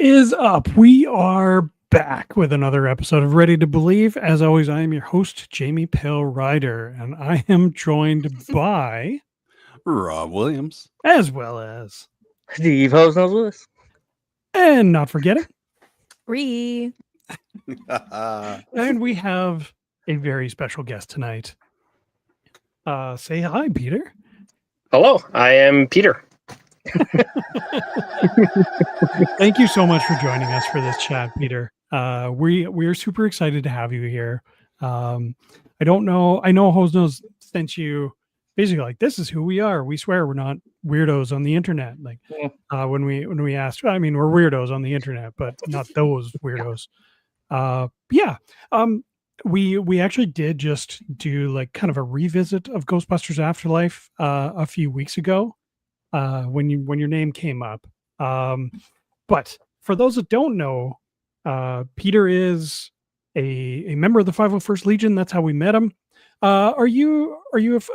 is up? We are back with another episode of Ready to Believe. As always, I am your host, Jamie Pale Rider, and I am joined by Rob Williams, as well as Steve Hosenose with us. And not forgetting Rhea. And we have a very special guest tonight. Say hi, Peter. Hello, I am Peter. Thank you so much for joining us for this chat, Peter. We're super excited to have you here. I know Hosenose sent you basically like, this is who we are. We swear we're not weirdos on the internet. Like when we asked, I mean, we're weirdos on the internet, but not those weirdos. We actually did just do like kind of a revisit of Ghostbusters Afterlife a few weeks ago when your name came up. But for those that don't know, Peter is a member of the 501st Legion. That's how we met him. Are you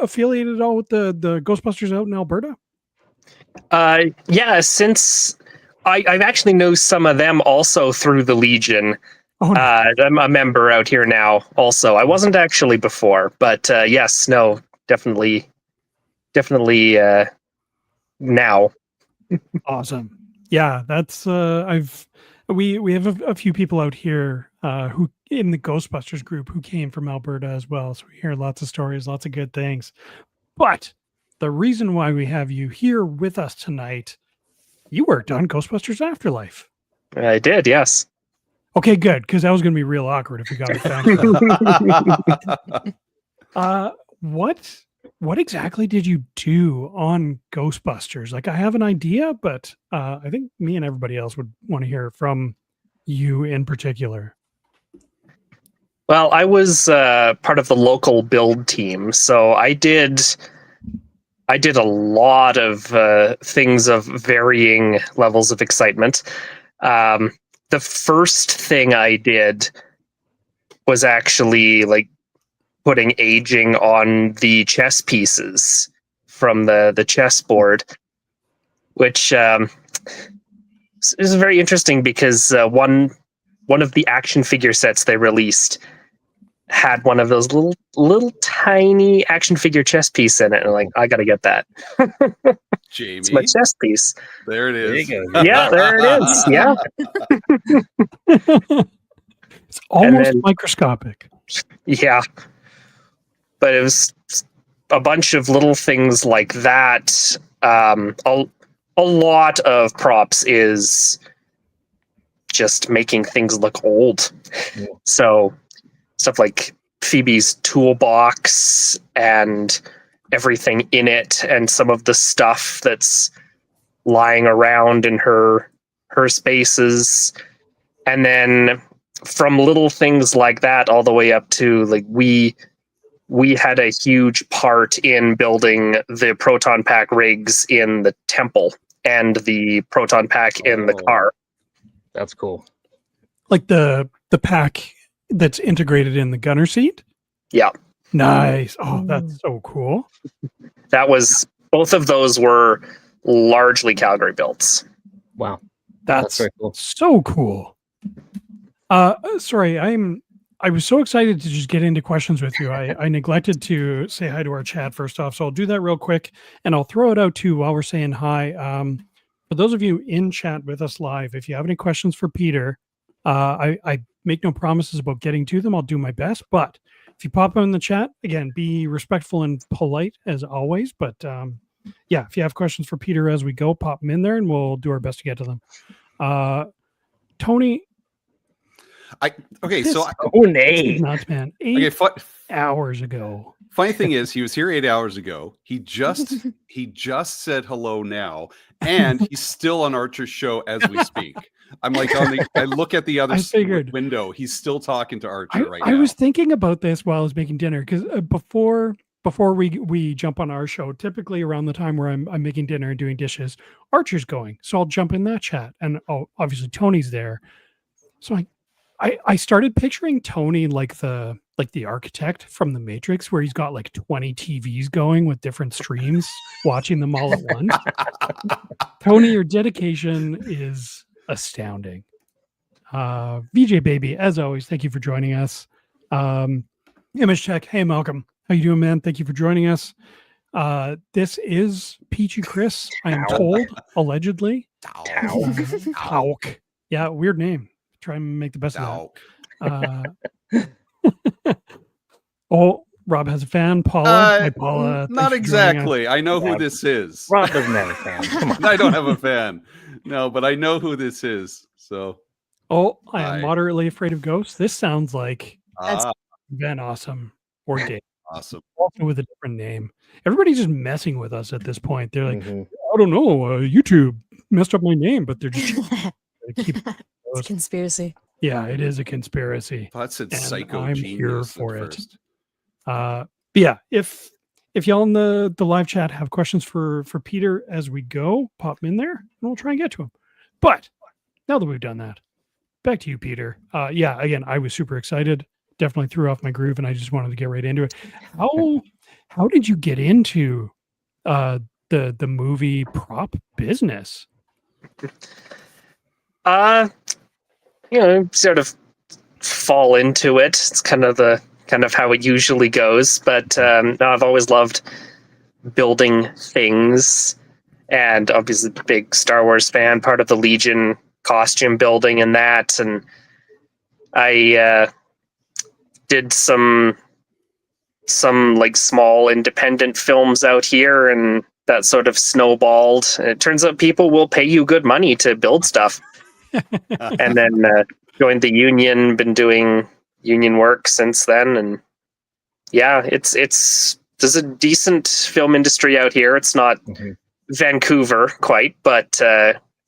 affiliated at all with the Ghostbusters out in Alberta? Yeah, since I've actually know some of them also through the Legion. Oh, no. I'm a member out here now also. I wasn't actually before, but yes, no, definitely now. Awesome. Yeah, that's we have a few people out here who in the Ghostbusters group who came from Alberta as well. So we hear lots of stories, lots of good things. But the reason why we have you here with us tonight, you worked on Ghostbusters Afterlife. I did, yes. Okay, good, because that was going to be real awkward if we got it back. What exactly did you do on Ghostbusters? Like, I have an idea, but I think me and everybody else would want to hear from you in particular. Well, I was part of the local build team, so I did a lot of things of varying levels of excitement. The first thing I did was actually like putting aging on the chess pieces from the chessboard, which is very interesting because one of the action figure sets they released had one of those little tiny action figure chess piece in it, and I'm like, I gotta get that. Jamie, it's my chess piece. There it is. There you go. Yeah, there it is. Yeah. It's almost microscopic. Yeah. But it was a bunch of little things like that. A lot of props is just making things look old. Yeah. So stuff like Phoebe's toolbox and everything in it, and some of the stuff that's lying around in her spaces. And then from little things like that all the way up to like we had a huge part in building the proton pack rigs in the temple and the proton pack in the car. That's cool. Like the pack that's integrated in the gunner seat? Yeah. Nice. Oh, that's so cool. That was, both of those were largely Calgary builds. Wow. That's very cool. So cool. Sorry, I was so excited to just get into questions with you. I neglected to say hi to our chat first off, so I'll do that real quick, and I'll throw it out too while we're saying hi. For those of you in chat with us live, if you have any questions for Peter, I make no promises about getting to them. I'll do my best, but if you pop them in the chat, again, be respectful and polite as always. But yeah, if you have questions for Peter as we go, pop them in there, and we'll do our best to get to them. Tony. Nuts, man. 8 hours ago. Funny thing is, he was here 8 hours ago. He just said hello now, and he's still on Archer's show as we speak. I'm like, I look at the other window. He's still talking to Archer right now. I was thinking about this while I was making dinner, because before we jump on our show, typically around the time where I'm making dinner and doing dishes, Archer's going. So I'll jump in that chat, and obviously Tony's there. So I started picturing Tony like the architect from the Matrix, where he's got like 20 TVs going with different streams, watching them all at once. Tony, your dedication is astounding. VJ Baby, as always, thank you for joining us. Image Check, hey Malcolm, how you doing, man? Thank you for joining us. This is Peachy Chris, I am told, allegedly. Tauk. Yeah, weird name. Try and make the best of that. Oh, Rob has a fan. Paula. Hi, Paula. Not exactly. I know who this is. Rob doesn't have a fan. Come on. I don't have a fan. No, but I know who this is. So. Oh, I am moderately afraid of ghosts. This sounds like That's Van Awesome or Dave. Awesome. Also with a different name. Everybody's just messing with us at this point. They're like, I don't know, YouTube messed up my name, but they're just keep it's a conspiracy. Yeah, it is a conspiracy. That's it. Psycho. I'm here for it. Yeah, if y'all in the live chat have questions for Peter as we go, pop them in there and we'll try and get to them. But now that we've done that, back to you, Peter. Yeah, again, I was super excited. Definitely threw off my groove, and I just wanted to get right into it. How did you get into the movie prop business? Sort of fall into it. It's kind of how it usually goes. But no, I've always loved building things, and obviously big Star Wars fan, part of the Legion costume building and that. And I did some like small independent films out here, and that sort of snowballed. And it turns out people will pay you good money to build stuff. And then joined the union, been doing union work since then. And yeah, there's a decent film industry out here. It's not Vancouver quite, but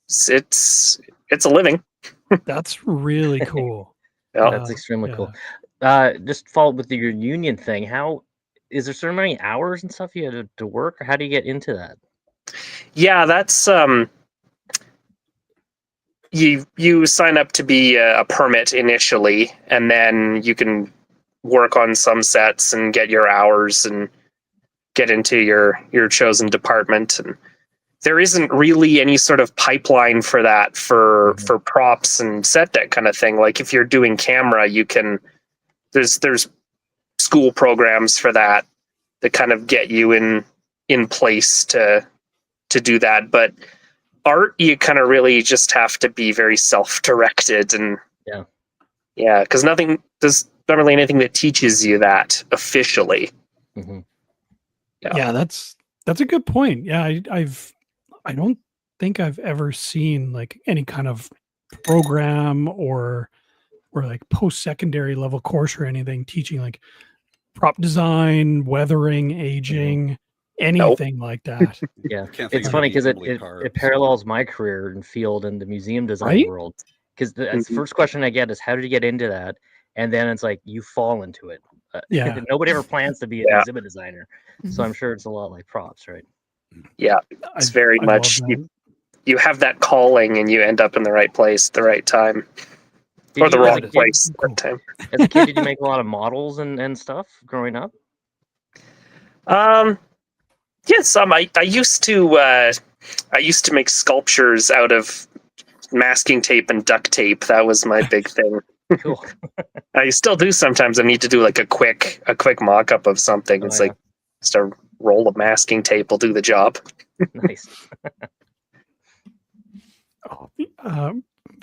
it's a living. That's really cool. That's extremely cool. Just follow up with your union thing. How is there so many hours and stuff you had to work, or how do you get into that? Yeah, that's you sign up to be a permit initially, and then you can work on some sets and get your hours and get into your chosen department. And there isn't really any sort of pipeline for that for props and set deck kind of thing. Like if you're doing camera, you can there's school programs for that kind of get you in place to do that. But art, you kind of really just have to be very self-directed, and because there's not really anything that teaches you that officially. Yeah, that's a good point. Yeah, I don't think I've ever seen like any kind of program or like post-secondary level course or anything teaching like prop design, weathering, aging, anything like that. Yeah, it's funny because it parallels my career and field in the museum design world. Because the first question I get is, how did you get into that? And then it's like, you fall into it. Nobody ever plans to be an exhibit designer. So I'm sure it's a lot like props, right? Yeah, it's very much you have that calling and you end up in the right place at the right time. Or the wrong place at the right time. As a kid, did you make a lot of models and stuff growing up? Yes, I used to make sculptures out of masking tape and duct tape. That was my big thing. Cool. I still do sometimes. I need to do like a quick mock-up of something. It's like just a roll of masking tape will do the job. Nice.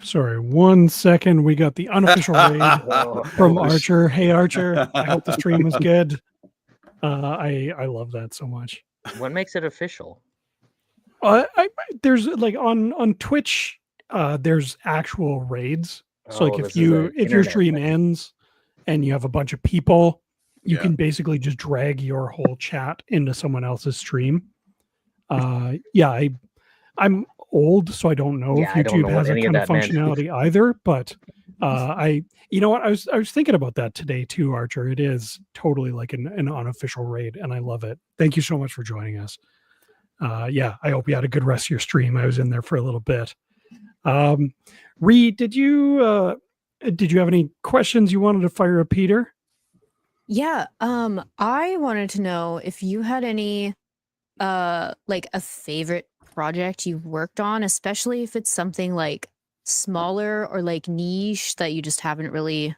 Sorry, 1 second. We got the unofficial raid from Archer. Hey, Archer. I hope the stream was good. I love that so much. What makes it official? There's like on Twitch, there's actual raids. So like if your stream ends and you have a bunch of people, you can basically just drag your whole chat into someone else's stream. I'm old, so I don't know if YouTube has that kind of functionality either. But you know what? I was thinking about that today too, Archer. It is totally like an unofficial raid, and I love it. Thank you so much for joining us. I hope you had a good rest of your stream. I was in there for a little bit. Rhea, did you have any questions you wanted to fire at Peter? Yeah, I wanted to know if you had any like a favorite project you've worked on, especially if it's something like smaller or like niche that you just haven't really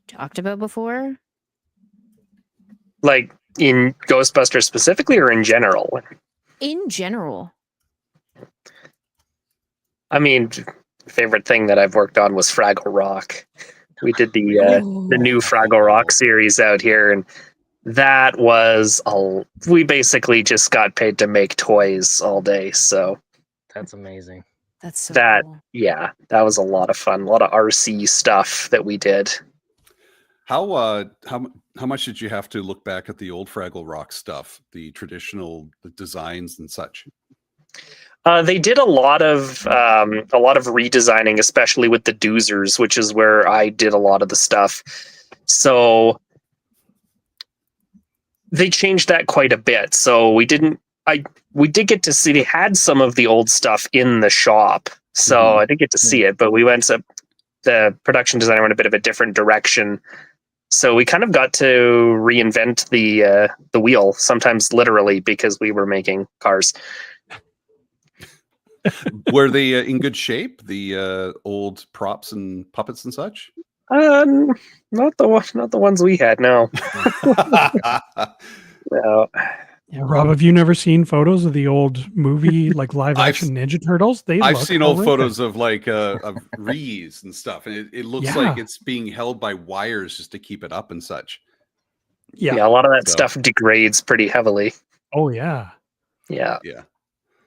talked about before? Like in Ghostbusters specifically, or in general? In general. I mean, favorite thing that I've worked on was Fraggle Rock. We did the new Fraggle Rock series out here, and that was we basically just got paid to make toys all day. So that's amazing. That's so cool. Yeah, that was a lot of fun. A lot of RC stuff that we did. How much did you have to look back at the old Fraggle Rock stuff, the traditional designs and such? They did a lot of redesigning, especially with the doozers, which is where I did a lot of the stuff. So they changed that quite a bit. So we did get to see, they had some of the old stuff in the shop. So I didn't get to see it, but the production designer went a bit of a different direction. So we kind of got to reinvent the wheel, sometimes literally, because we were making cars. Were they in good shape, the old props and puppets and such? Not the ones we had. No. No. Yeah, Rob, have you never seen photos of the old movie, like live action Ninja Turtles? I've seen old photos of like of Rhea's and stuff, and it looks like it's being held by wires just to keep it up and such. Yeah, a lot of that stuff degrades pretty heavily. Oh yeah.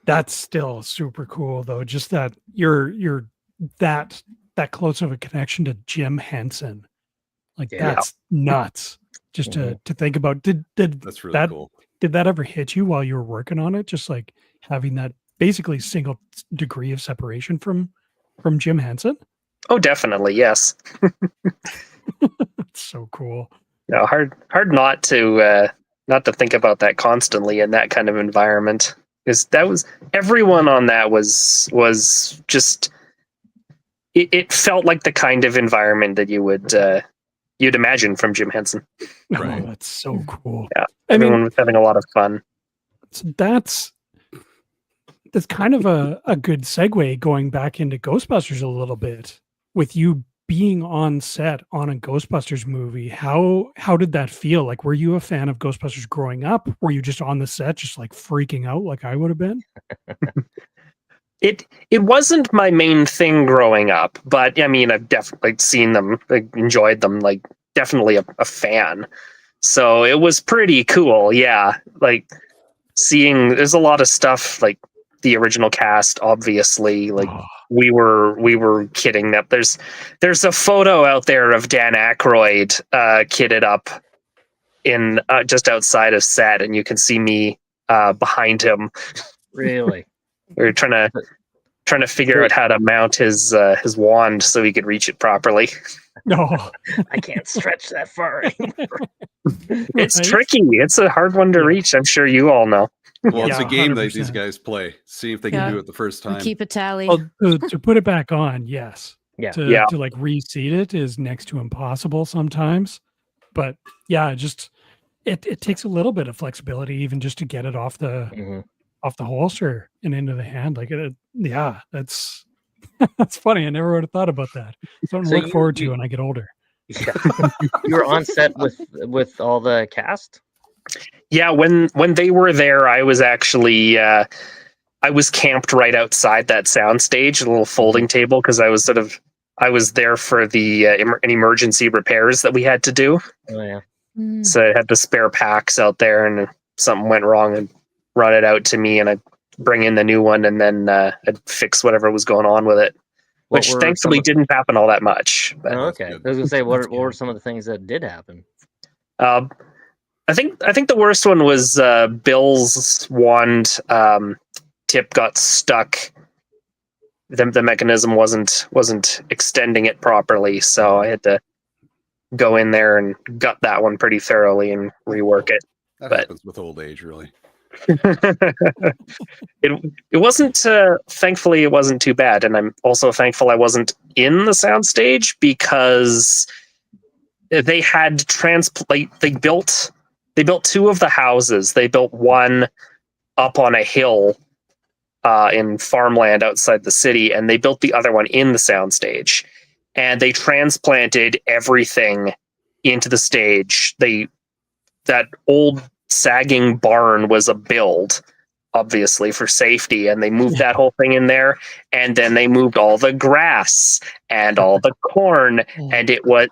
That's still super cool though. Just that you're that close of a connection to Jim Henson. Like that's nuts. Just to think about. That's really cool. Did that ever hit you while you were working on it? Just like having that basically single degree of separation from Jim Henson? Oh, definitely, yes. That's so cool. No, hard not to think about that constantly in that kind of environment. Because that was, everyone on that was just, it felt like the kind of environment that you would you'd imagine from Jim Henson. Right. Oh, that's so cool. Yeah, everyone was having a lot of fun. So that's kind of a good segue going back into Ghostbusters a little bit. With you being on set on a Ghostbusters movie, how did that feel? Like, were you a fan of Ghostbusters growing up? Were you just on the set, just like freaking out like I would have been? It wasn't my main thing growing up, but I mean, I've definitely seen them, like, enjoyed them, like definitely a fan. So it was pretty cool. Yeah. Like seeing, there's a lot of stuff like the original cast, obviously, like we were kidding that there's a photo out there of Dan Aykroyd kitted up in just outside of set, and you can see me behind him. Really? We were trying to figure out how to mount his wand so he could reach it properly. No, I can't stretch that far anymore. It's tricky. It's a hard one to reach. I'm sure you all know. Well, it's a game 100%. That these guys play. See if they can do it the first time. Keep a tally. Well, to put it back on, yes. Yeah. To like reseat it is next to impossible sometimes. But yeah, just it takes a little bit of flexibility even just to get it off the holster and into the hand. Like that's that's funny. I never would have thought about that. Something to look forward to when I get older. Yeah. You were on set with all the cast? Yeah, when they were there, I was actually I was camped right outside that sound stage, a little folding table, because I was there for the an emergency repairs that we had to do. Oh yeah. So I had the spare packs out there, and if something went wrong, I'd run it out to me, and I'd bring in the new one, and then I'd fix whatever was going on with it. Which thankfully didn't happen all that much. But. Oh, okay. I was gonna say, what were some of the things that did happen? I think the worst one was Bill's wand tip got stuck. The mechanism wasn't extending it properly, so I had to go in there and gut that one pretty thoroughly and rework it. That happens with old age, really. It wasn't. Thankfully, it wasn't too bad, and I'm also thankful I wasn't in the soundstage because they had They built two of the houses. They built one up on a hill in farmland outside the city, and they built the other one in the soundstage. And they transplanted everything into the stage. That old sagging barn was a build, obviously for safety, and they moved that whole thing in there. And then they moved all the grass and all the corn, and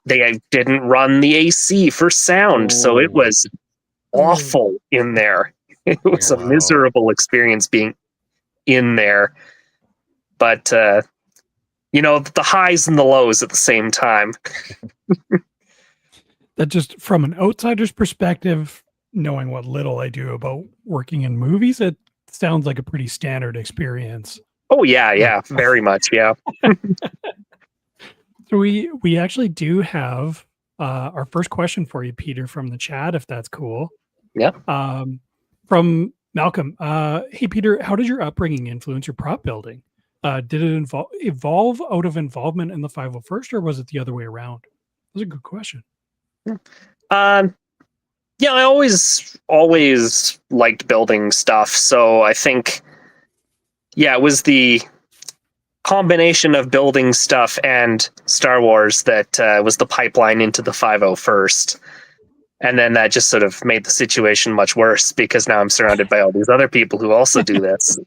they didn't run the AC for sound, so it was awful in there. It was a miserable experience being in there, but the highs and the lows at the same time. That just from an outsider's perspective, knowing what little I do about working in movies, it sounds like a pretty standard experience. Oh yeah, very much, yeah. So we actually do have our first question for you, Peter, from the chat, if that's cool. Yeah. From Malcolm. Hey, Peter, how did your upbringing influence your prop building? Did it evolve out of involvement in the 501st, or was it the other way around? That's a good question. Yeah, I always liked building stuff. So I think, it was the combination of building stuff and Star Wars that was the pipeline into the 501st. And then that just sort of made the situation much worse because now I'm surrounded by all these other people who also do this.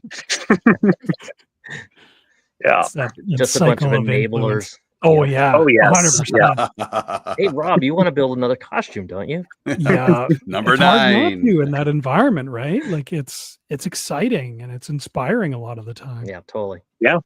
Yeah. Just a bunch of enablers. Oh, yeah. Oh, yes. 100%. Yeah. Hey, Rob, you want to build another costume, don't you? Yeah. Number it's 9. Hard not to in that environment, right? Like it's exciting and it's inspiring a lot of the time. Yeah, totally. Yeah.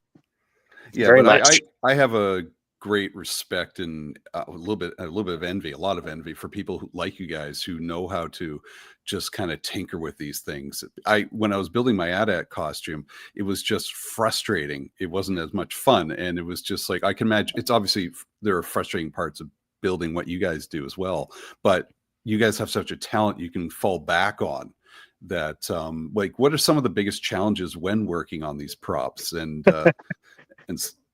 Yeah, very but much. I have a great respect and a little bit of envy, a lot of envy for people who, like you guys, who know how to just kind of tinker with these things. When I was building my AT-AT costume, it was just frustrating. It wasn't as much fun, and it was just like, I can imagine. It's obviously there are frustrating parts of building what you guys do as well, but you guys have such a talent you can fall back on. That like, what are some of the biggest challenges when working on these props and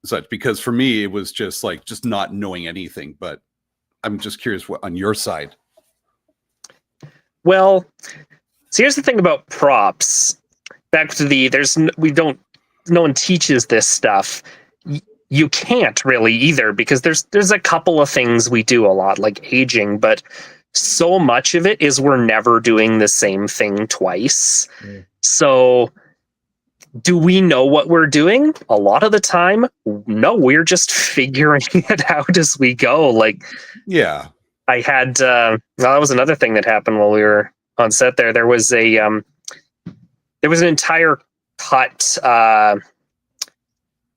such? Because for me, it was just not knowing anything. But I'm just curious what on your side. Well, so here's the thing about props. Back to no one teaches this stuff. You can't really either, because there's a couple of things we do a lot, like aging, but so much of it is we're never doing the same thing twice. So do we know what we're doing? A lot of the time, no, we're just figuring it out as we go. Like, yeah. I had that was another thing that happened while we were on set there. There was an entire cut.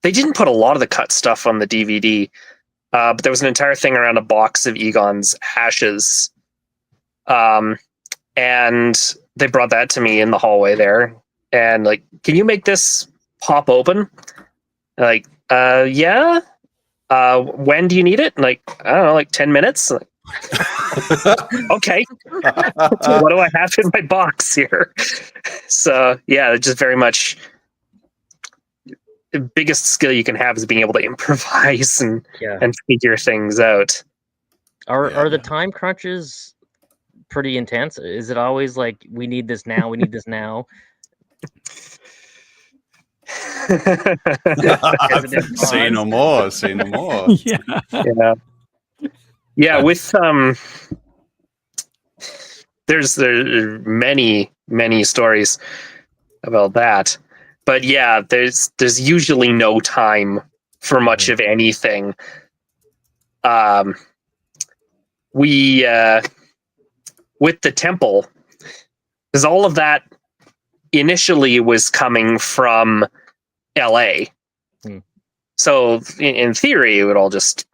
They didn't put a lot of the cut stuff on the DVD, but there was an entire thing around a box of Egon's ashes. And they brought that to me in the hallway there. And like, can you make this pop open? Like, yeah. When do you need it? Like, I don't know, like 10 minutes. Like, okay. What do I have in my box here? So yeah, just very much the biggest skill you can have is being able to improvise and figure things out. Are the time crunches pretty intense? Is it always like, we need this now, we need this now? Say no more. Yeah, with there's many stories about that, but yeah, there's usually no time for much of anything. We with the temple, because all of that initially was coming from LA. So in theory, it would all just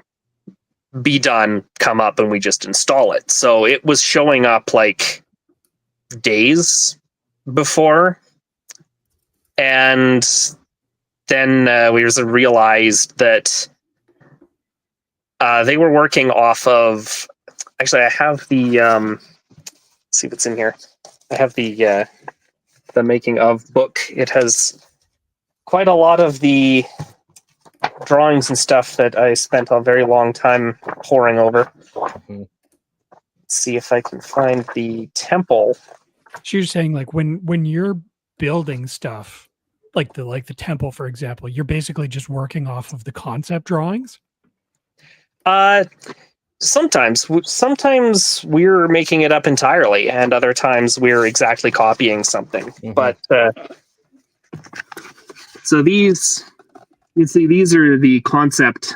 be done, come up, and we just install it. So it was showing up like days before. And then we realized that they were working off of, actually I have the, let's see what's in here. I have the making of book. It has quite a lot of the drawings and stuff that I spent a very long time poring over. Let's see if I can find the temple. So you're saying like when you're building stuff, like the temple, for example, you're basically just working off of the concept drawings? Sometimes we're making it up entirely, and other times we're exactly copying something. Mm-hmm. But so these are the concept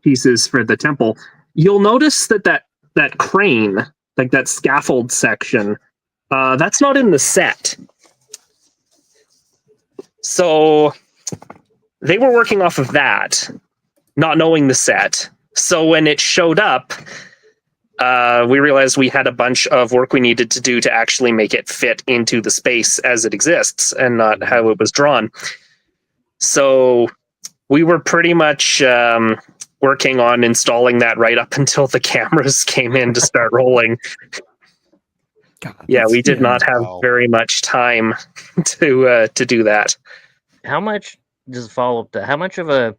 pieces for the temple. You'll notice that crane, like that scaffold section, that's not in the set. So they were working off of that, not knowing the set. So when it showed up, we realized we had a bunch of work we needed to do to actually make it fit into the space as it exists and not how it was drawn. So we were pretty much working on installing that right up until the cameras came in to start rolling. God, we did not have very much time to do that. How much, just follow up to, how much of a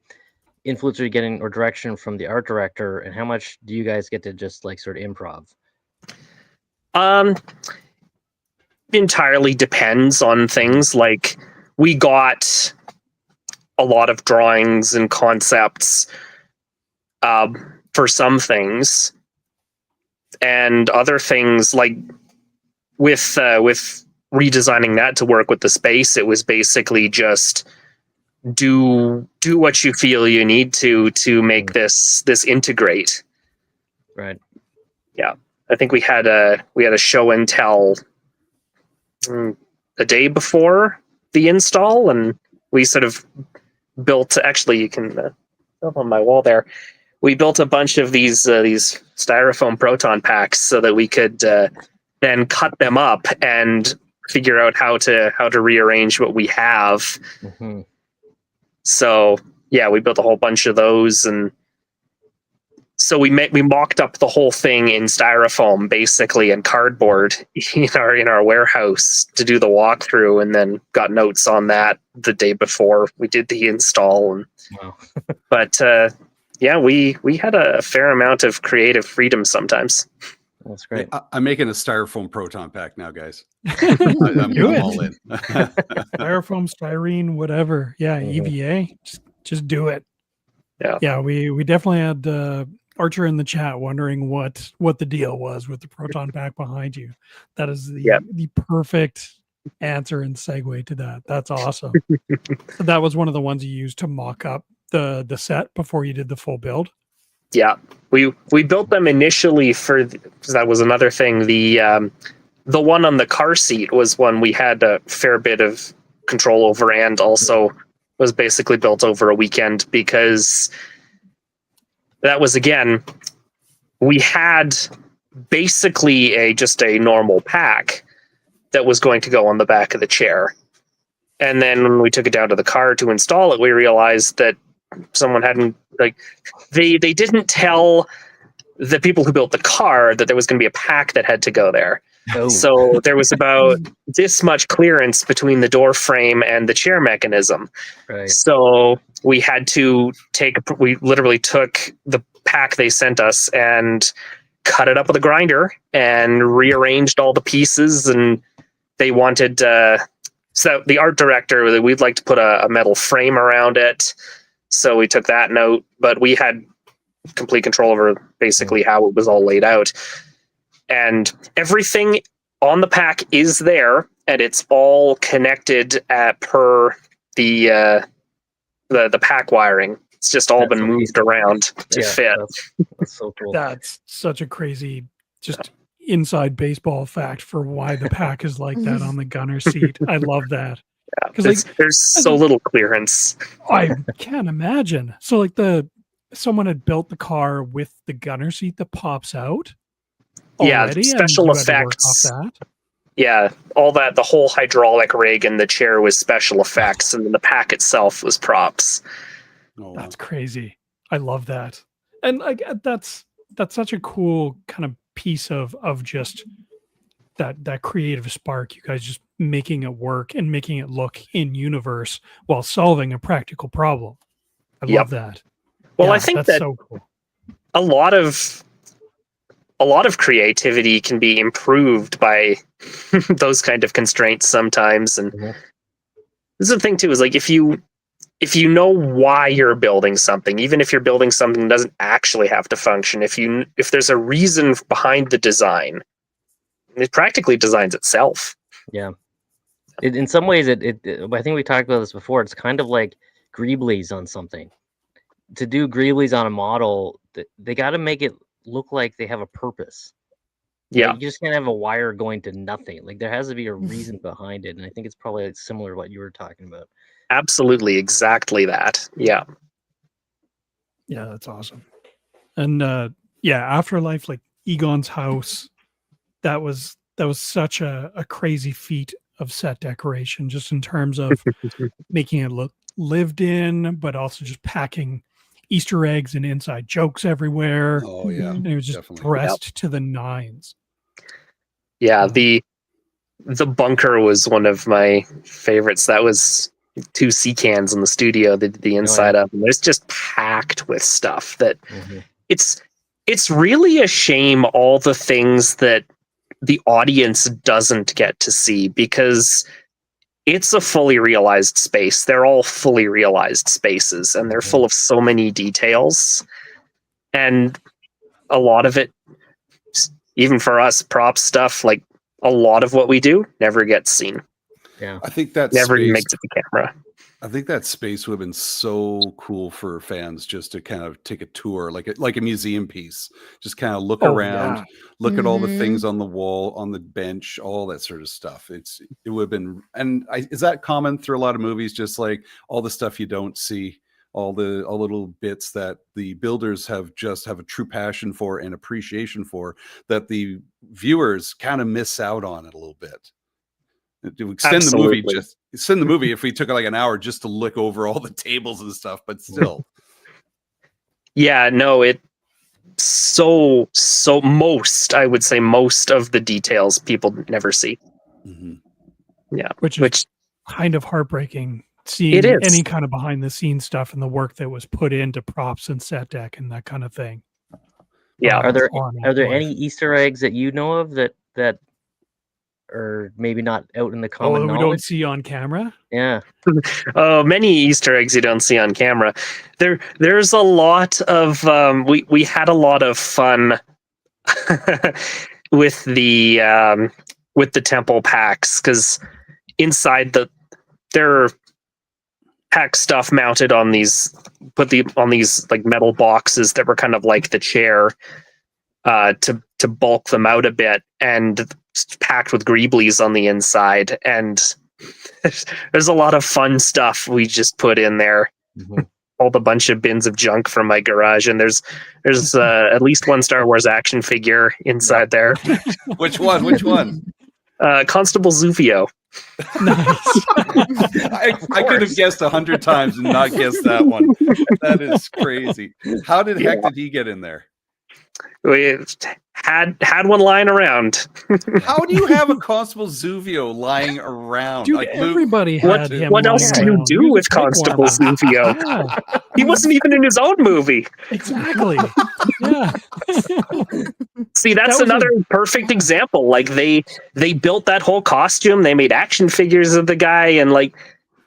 influence are you getting or direction from the art director, and how much do you guys get to just like sort of improv? Entirely depends on things. Like, we got a lot of drawings and concepts for some things, and other things, like with redesigning that to work with the space, it was basically just do what you feel you need to make this integrate. Right. Yeah. I think we had a show and tell a day before the install, and we sort of built, actually you can up on my wall there, we built a bunch of these styrofoam proton packs so that we could then cut them up and figure out how to rearrange what we have. Mm-hmm. So yeah, we built a whole bunch of those, and so we mocked up the whole thing in styrofoam, basically, and cardboard in our warehouse to do the walkthrough, and then got notes on that the day before we did the install. And wow. But yeah, we had a fair amount of creative freedom sometimes. That's great. I'm making a styrofoam proton pack now, guys. I'm all in. Styrofoam, styrene, whatever. Yeah, mm-hmm. EVA. Just do it. Yeah. Yeah, we definitely had Archer in the chat wondering what the deal was with the proton pack behind you. That is the perfect answer and segue to that. That's awesome. So that was one of the ones you used to mock up the set before you did the full build. Yeah, we built them initially because that was another thing. The one on the car seat was one we had a fair bit of control over, and also was basically built over a weekend, because that was, again, we had basically just a normal pack that was going to go on the back of the chair. And then when we took it down to the car to install it, we realized that someone hadn't, they didn't tell the people who built the car that there was going to be a pack that had to go there. Oh. So there was about this much clearance between the door frame and the chair mechanism. Right. So we had to we literally took the pack they sent us and cut it up with a grinder and rearranged all the pieces. And they wanted, so the art director, we'd like to put a metal frame around it. So we took that note, but we had complete control over basically how it was all laid out. And everything on the pack is there, and it's all connected per the pack wiring. It's just all been moved around to fit. That's so cool. That's such a crazy, just inside baseball fact for why the pack is like that on the gunner seat. I love that. Yeah, because there's so little clearance. I can't imagine. So someone had built the car with the gunner seat that pops out. Already, special effects. Yeah, all that, the whole hydraulic rig and the chair was special effects, and then the pack itself was props. Oh, that's crazy. I love that. And that's such a cool kind of piece of just that creative spark. You guys just making it work and making it look in universe while solving a practical problem. I love that. Well, I think that's so cool. A lot of creativity can be improved by those kind of constraints sometimes. And this is the thing too, is like if you know why you're building something, even if you're building something that doesn't actually have to function, if there's a reason behind the design, it practically designs itself. Yeah. In some ways, I think we talked about this before. It's kind of like greeblies on something. To do greeblies on a model, they got to make it look like they have a purpose. Yeah. Like, you just can't have a wire going to nothing. Like, there has to be a reason behind it. And I think it's probably similar to what you were talking about. Absolutely. Exactly that. Yeah. Yeah, that's awesome. And Afterlife, like Egon's house, that was such a crazy feat of set decoration, just in terms of making it look lived in, but also just packing Easter eggs and inside jokes everywhere. Oh yeah. And it was just dressed to the nines. Yeah, the bunker was one of my favorites. That was 2 sea cans in the studio that did the inside of, and it's just packed with stuff that it's really a shame, all the things that the audience doesn't get to see, because it's a fully realized space. They're all fully realized spaces, and they're full of so many details. And a lot of it, even for us, prop stuff, like a lot of what we do never gets seen. Yeah. I think that never space, makes it to camera. I think that space would have been so cool for fans just to kind of take a tour, like a museum piece. Just kind of look around, look at all the things on the wall, on the bench, all that sort of stuff. It would have been, and is that common through a lot of movies? Just like all the stuff you don't see, all little bits that the builders have a true passion for and appreciation for, that the viewers kind of miss out on it a little bit. To extend the movie, if we took like an hour just to look over all the tables and stuff, but still. Yeah, no, so most, I would say most of the details people never see. Yeah, which is kind of heartbreaking, seeing any kind of behind the scenes stuff and the work that was put into props and set deck and that kind of thing. Yeah. Are there any Easter eggs that you know of that or maybe not out in the common knowledge? We don't see on camera? Yeah. Many Easter eggs you don't see on camera. There's a lot of we had a lot of fun with the temple packs, because inside there are pack stuff mounted on these like metal boxes that were kind of like the chair, to bulk them out a bit, and packed with greeblies on the inside. And there's a lot of fun stuff we just put in there. All the bunch of bins of junk from my garage, and there's at least one Star Wars action figure inside there. Which one? Constable Zufio. Nice. I could have guessed 100 times and not guessed that one. That is crazy. How did heck did he get in there? We had one lying around. How do you have a Constable Zufio lying around? Dude, like, everybody had him. What else do you do with Constable Zufio? Yeah. He wasn't even in his own movie. Exactly. Yeah. See, that's another perfect example. Like they built that whole costume. They made action figures of the guy, and like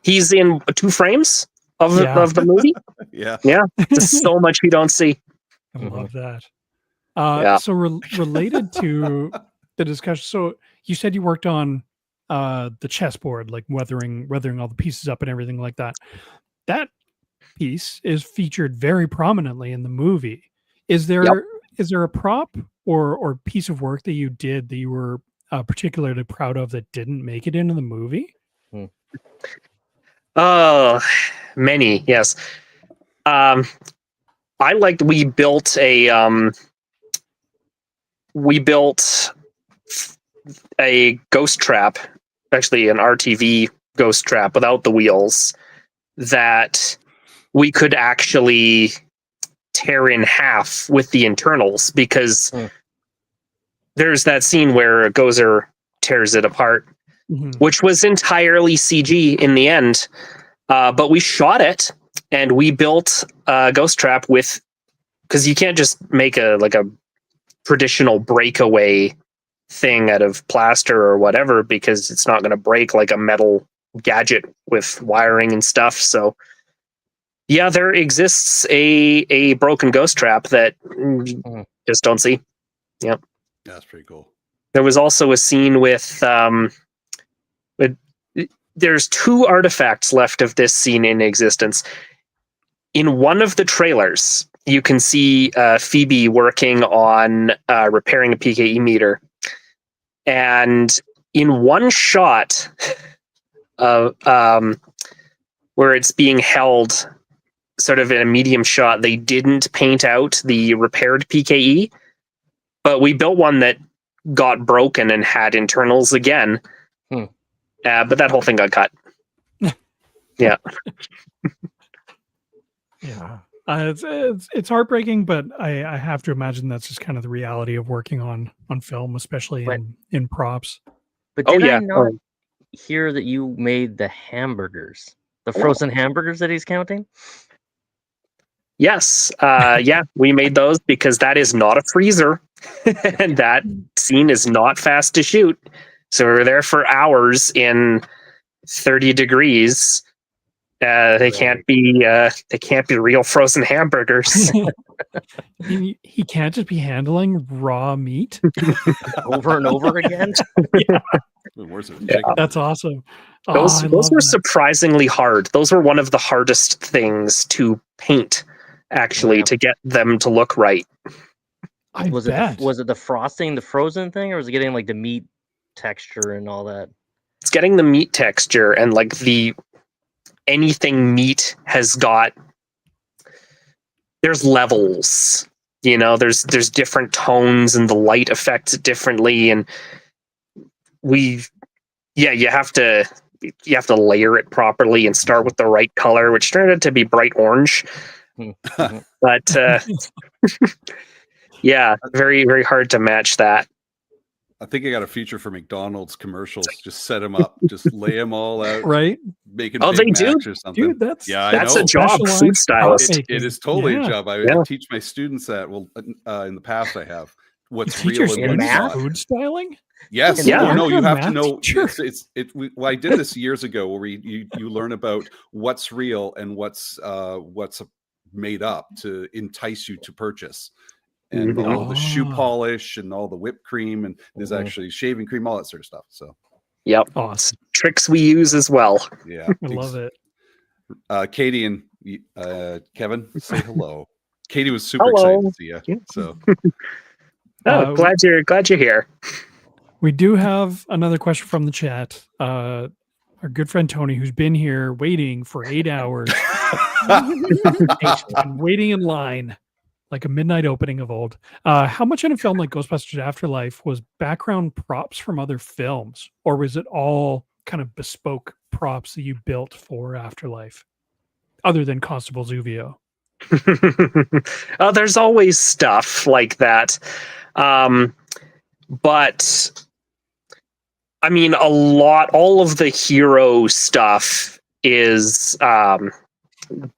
he's in 2 frames of the movie. Yeah. There's so much we don't see. I love that. So related to the discussion, so you said you worked on the chessboard, like weathering all the pieces up and everything like that. That piece is featured very prominently in the movie. Is there a prop or piece of work that you did that you were particularly proud of that didn't make it into the movie? Oh, many, yes. We built a ghost trap, actually an RTV ghost trap without the wheels, that we could actually tear in half with the internals, because there's that scene where Gozer tears it apart, which was entirely CG in the end. But we shot it, and we built a ghost trap because you can't just make a traditional breakaway thing out of plaster or whatever, because it's not going to break like a metal gadget with wiring and stuff. So yeah, there exists a broken ghost trap that just don't see. Yep. That's pretty cool. There was also a scene with there's 2 artifacts left of this scene in existence. In one of the trailers, you can see Phoebe working on repairing a PKE meter. And in one shot of where it's being held sort of in a medium shot, they didn't paint out the repaired PKE, but we built one that got broken and had internals again. But that whole thing got cut. Yeah. Yeah. It's heartbreaking, but I have to imagine that's just kind of the reality of working on film, especially in props. But did I not hear that you made the hamburgers, the frozen hamburgers that he's counting? Yes. Yeah, we made those because that is not a freezer. And that scene is not fast to shoot. So we were there for hours in 30 degrees. They can't be real frozen hamburgers. He can't just be handling raw meat over and over again. That's awesome. Those were surprisingly hard. Those were one of the hardest things to paint, actually, to get them to look right. Was it the frosting, the frozen thing, or was it getting like the meat texture and all that? It's getting the meat texture and like anything meat has got. There's levels, there's different tones and the light affects it differently, and you have to layer it properly and start with the right color, which turned out to be bright orange. But yeah, very, very hard to match that. I think I got a feature for McDonald's commercials. Just set them up, just lay them all out, right? Make it they do, or something. Dude, that's a job. Food stylist. It is totally a job. I teach my students that. Well, in the past, I have what's real and what's not. Food styling. Yes. Yeah. No, you have to know. I did this years ago, where you learn about what's real and what's made up to entice you to purchase. And all the shoe polish and all the whipped cream, and there's actually shaving cream, all that sort of stuff. So, yep, awesome tricks we use as well. Yeah, I love it. Katie and Kevin, say hello. Katie was super excited to see you. So, glad you're here. We do have another question from the chat. Our good friend Tony, who's been here waiting for 8 hours, and waiting in line like a midnight opening of old. How much in a film like Ghostbusters Afterlife was background props from other films, or was it all kind of bespoke props that you built for Afterlife, other than Constable Zuvio? There's always stuff like that, but I mean, all of the hero stuff is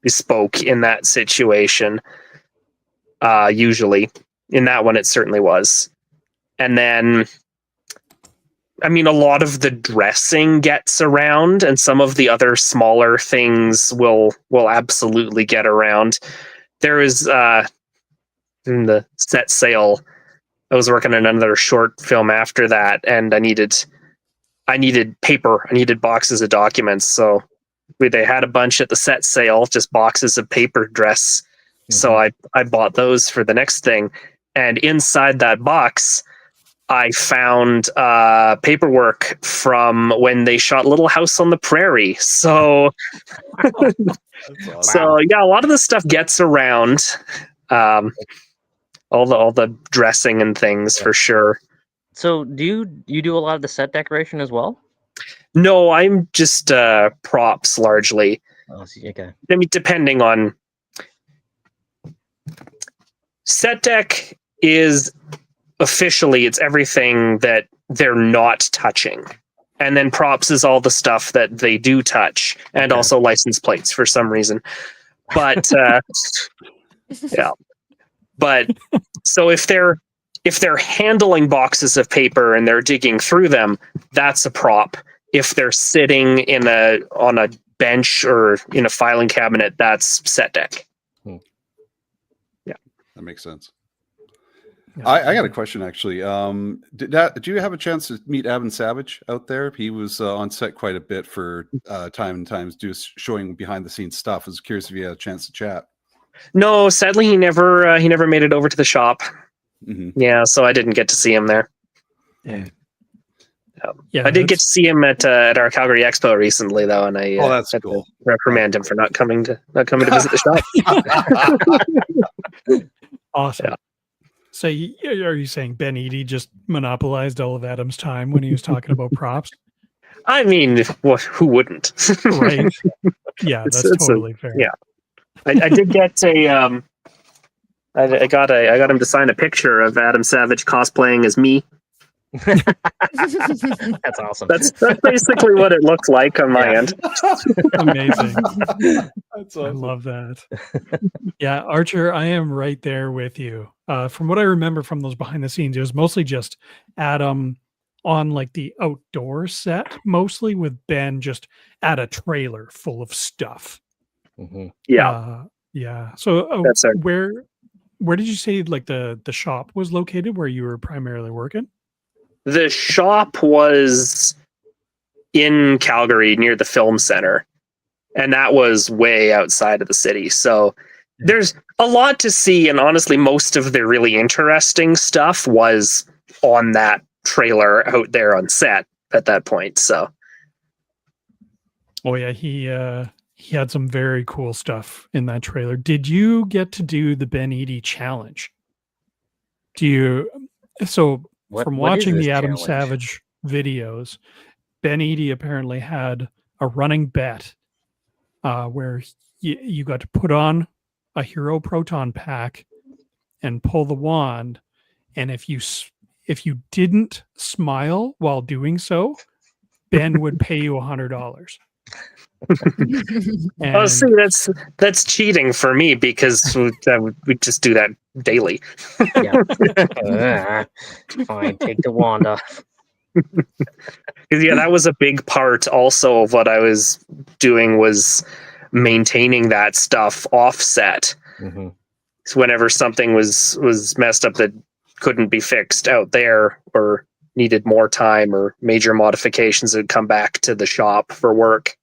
bespoke in that situation. Usually in that one, it certainly was. And then, I mean, a lot of the dressing gets around, and some of the other smaller things will absolutely get around. There is in the set sale, I was working on another short film after that, and I needed paper. I needed boxes of documents. So they had a bunch at the set sale, just boxes of paper dress. So I bought those for the next thing. And inside that box, I found paperwork from when they shot Little House on the Prairie. So, awesome. So yeah, a lot of the stuff gets around. All the dressing and things for sure. So do you do a lot of the set decoration as well? No, I'm just props largely. Oh, okay. I mean, depending on. Set deck is officially, it's everything that they're not touching. And then props is all the stuff that they do touch, and also license plates for some reason. But yeah. But so if they're handling boxes of paper and they're digging through them, that's a prop. if they're sitting on a bench or in a filing cabinet, that's set deck. Yeah, that makes sense. I got a question actually. Did you have a chance to meet Avon Savage out there? He was on set quite a bit for time and times, just showing behind the scenes stuff. I was curious if you had a chance to chat. No, sadly, he never made it over to the shop. Mm-hmm. Yeah, so I didn't get to see him there. Yeah, I did get to see him at our Calgary Expo recently, though, and I that's had cool. to reprimand him for not coming to visit the shop. Awesome. Yeah. So, are you saying Ben Eady just monopolized all of Adam's time when he was talking about props? I mean, who wouldn't? Right. Yeah, that's totally fair. Yeah, I did get a. I got him to sign a picture of Adam Savage cosplaying as me. That's awesome. That's basically what it looked like on my end. Amazing. That's awesome. I love that. Yeah, Archer, I am right there with you. From what I remember from those behind the scenes, it was mostly just Adam on like the outdoor set, mostly with Ben just at a trailer full of stuff. Mm-hmm. Yeah. Yeah. So That's it. where did you say like the shop was located where you were primarily working? The shop was in Calgary near the film center, and that was way outside of the city. So there's a lot to see, and honestly, most of the really interesting stuff was on that trailer out there on set at that point. So, oh yeah, he had some very cool stuff in that trailer. Did you get to do the Ben Eady challenge? From watching the Adam Savage videos, Ben Eady apparently had a running bet where you got to put on a hero proton pack and pull the wand, and if you didn't smile while doing so, Ben would pay you $100. oh, see, that's cheating for me because we just do that daily. Fine, take the wand off. Yeah, that was a big part also of what I was doing was maintaining that stuff offset. Mm-hmm. So whenever something was messed up that couldn't be fixed out there or needed more time or major modifications, would come back to the shop for work.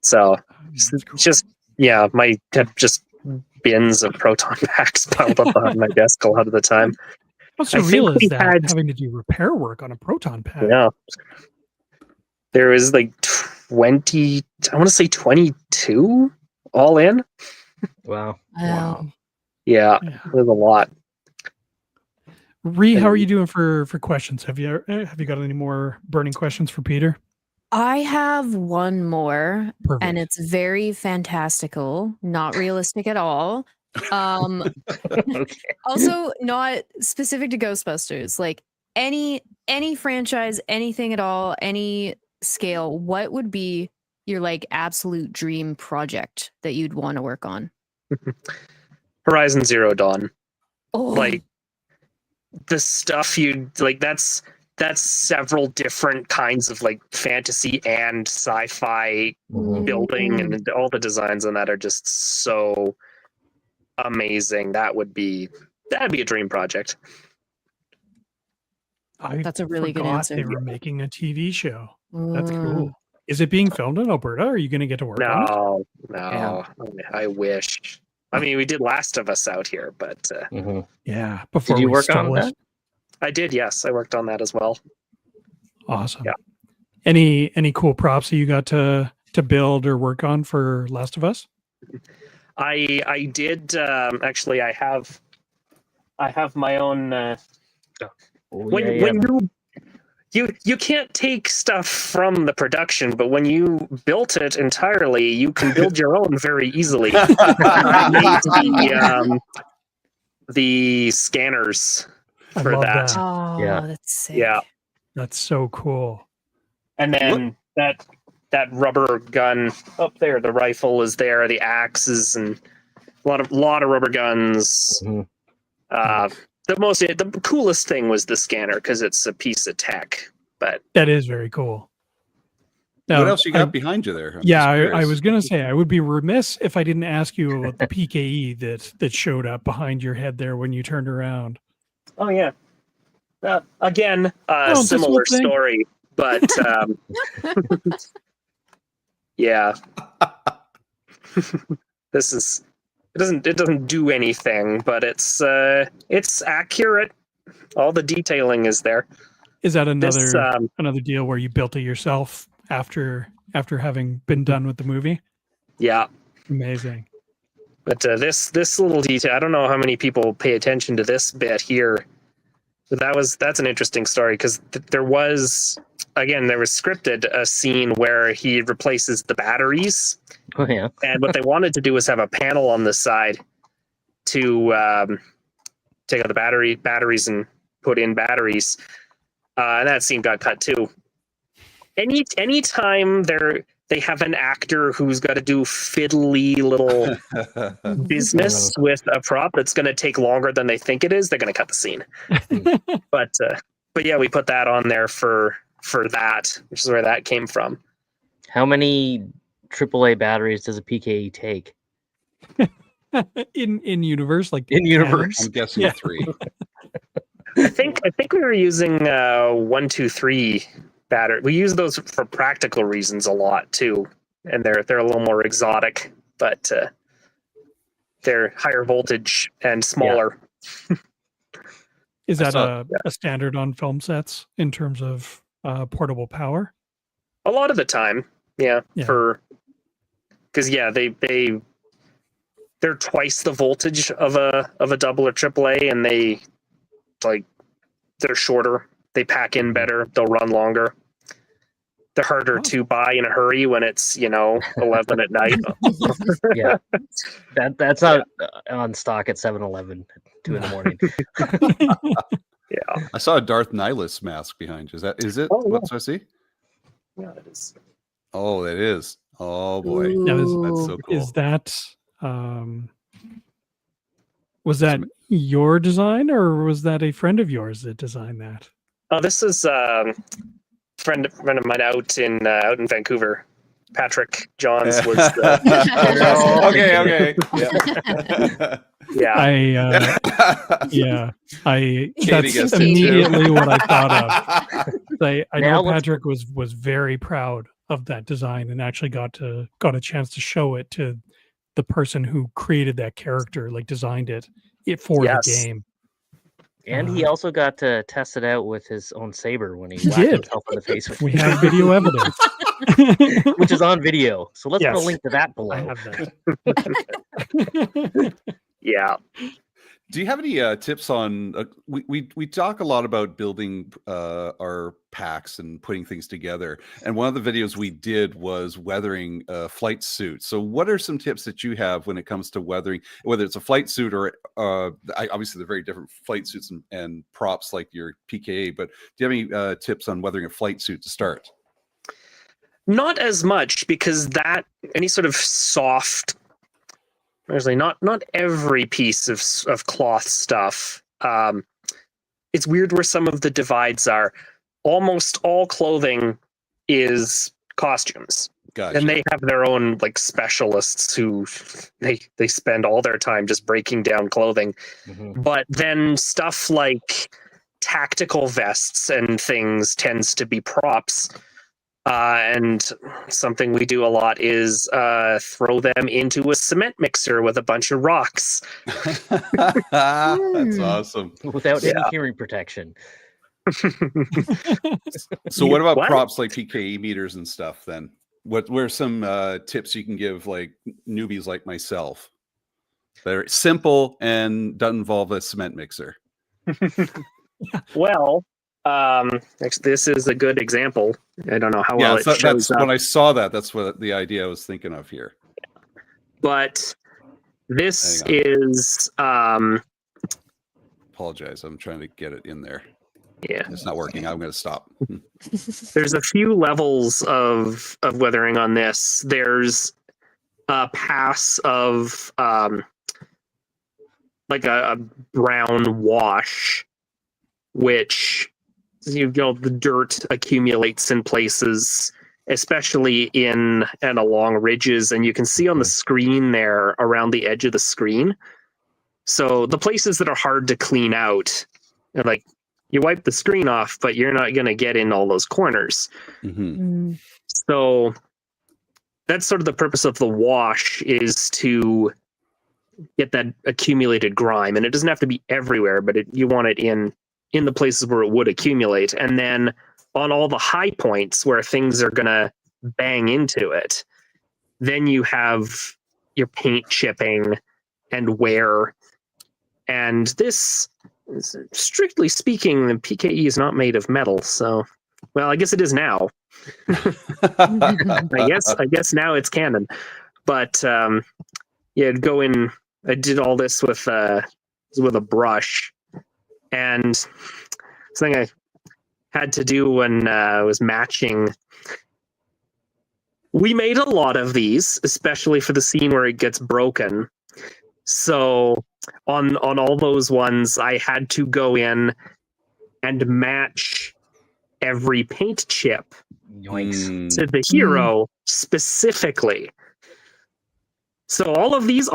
So just my just bins of proton packs piled up on my desk a lot of the time. What's surreal is that having to do repair work on a proton pack. Yeah. There was like 20, I want to say 22 all in. Wow. Yeah, there's a lot. Rhea, how are you doing for questions? Have you got any more burning questions for Peter? I have one more. Perfect. And it's very fantastical, not realistic at all. Okay. Also not specific to Ghostbusters. Like any franchise, anything at all, any scale, what would be your like absolute dream project that you'd want to work on? Horizon Zero Dawn. Oh, Like the stuff you like, that's several different kinds of like fantasy and sci-fi building, and all the designs on that are just so amazing. That'd be a dream project. that's a really good answer. They were making a TV show. That's cool. Is it being filmed in Alberta? Are you going to get to work on it? No. I wish. I mean, we did Last of Us out here, but yeah. Before did you work on that? I did. Yes, I worked on that as well. Awesome. Yeah. Any cool props that you got to build or work on for Last of Us? I did actually. I have my own. When you can't take stuff from the production, but when you built it entirely, you can build your own very easily. I made the scanners for that. Oh, Yeah. that's sick. Yeah, That's so cool. and then that rubber gun up there, the rifle is there, the axes, and a lot of rubber guns. Mm-hmm. The coolest thing was the scanner because it's a piece of tech. But that is very cool. Now, what else you got behind you there? I was going to say, I would be remiss if I didn't ask you about the PKE that showed up behind your head there when you turned around. Oh, yeah. Again, similar story, but yeah. It doesn't do anything, but it's accurate. All the detailing is there. Is that another deal where you built it yourself after having been done with the movie? Yeah. Amazing. But this little detail, I don't know how many people pay attention to this bit here. But that's an interesting story because there was scripted a scene where he replaces the batteries. Oh yeah. And what they wanted to do was have a panel on the side to take out the batteries and put in batteries. And that scene got cut too. Anytime they have an actor who's got to do fiddly little business with a prop that's going to take longer than they think it is, they're going to cut the scene. But yeah, we put that on there for that, which is where that came from. How many AAA batteries does a PKE take? in universe, like in universe, I'm guessing 3. I think we were using 1, 2, 3 battery. We use those for practical reasons a lot too, and they're a little more exotic, but they're higher voltage and smaller. Yeah. Is that a standard on film sets in terms of portable power? A lot of the time, yeah. Because they're twice the voltage of a double or AAA, and they're shorter. They pack in better. They'll run longer. They're harder to buy in a hurry when it's 11 at night. Yeah, that's not on stock at 7-Eleven at 2 in the morning. Yeah, I saw a Darth Nihilus mask behind you. Is it? What's I see? Yeah, it is. Oh, it is. Oh boy, that's so cool. Is that was that your design, or was that a friend of yours that designed that? Oh, this is friend of mine out in Vancouver. Patrick Johns was. Okay. Yeah. That's immediately what I thought of. I know Patrick was very proud of that design and actually got a chance to show it to the person who created that character, designed it for the game. And he also got to test it out with his own saber when he whacked himself in the face with We have video evidence. Which is on video. So let's put a link to that below. I have that. Yeah. Do you have any tips on we talk a lot about building our packs and putting things together, and one of the videos we did was weathering a flight suit. So what are some tips that you have when it comes to weathering, whether it's a flight suit or obviously they're very different flight suits and props like your PKA, but do you have any tips on weathering a flight suit to start? Not as much, because any sort of soft, honestly, not every piece of cloth stuff. It's weird where some of the divides are. Almost all clothing is costumes. Gotcha. And they have their own specialists who they spend all their time just breaking down clothing. Mm-hmm. But then stuff like tactical vests and things tends to be props. And something we do a lot is throw them into a cement mixer with a bunch of rocks. That's awesome. Without any hearing protection. So what about props like PKE meters and stuff then? What are some tips you can give newbies like myself that are simple and doesn't involve a cement mixer? Well, this is a good example. I don't know how well it shows up. When I saw that's what the idea I was thinking of here. But this is apologize, I'm trying to get it in there. Yeah, it's not working. I'm going to stop. There's a few levels of weathering on this. There's a pass of like a brown wash, which the dirt accumulates in places, especially in and along ridges, and you can see on the screen there around the edge of the screen. So the places that are hard to clean out, like you wipe the screen off, but you're not going to get in all those corners. Mm-hmm. So that's sort of the purpose of the wash, is to get that accumulated grime, and it doesn't have to be everywhere, but you want it in the places where it would accumulate. And then on all the high points where things are going to bang into it, then you have your paint chipping and wear. And this, strictly speaking, the PKE is not made of metal. So, well, I guess it is now. I guess now it's canon. But it'd go in. I did all this with a brush, and something I had to do when I was matching. We made a lot of these, especially for the scene where it gets broken. So on all those ones, I had to go in and match every paint chip to the hero specifically. So all of these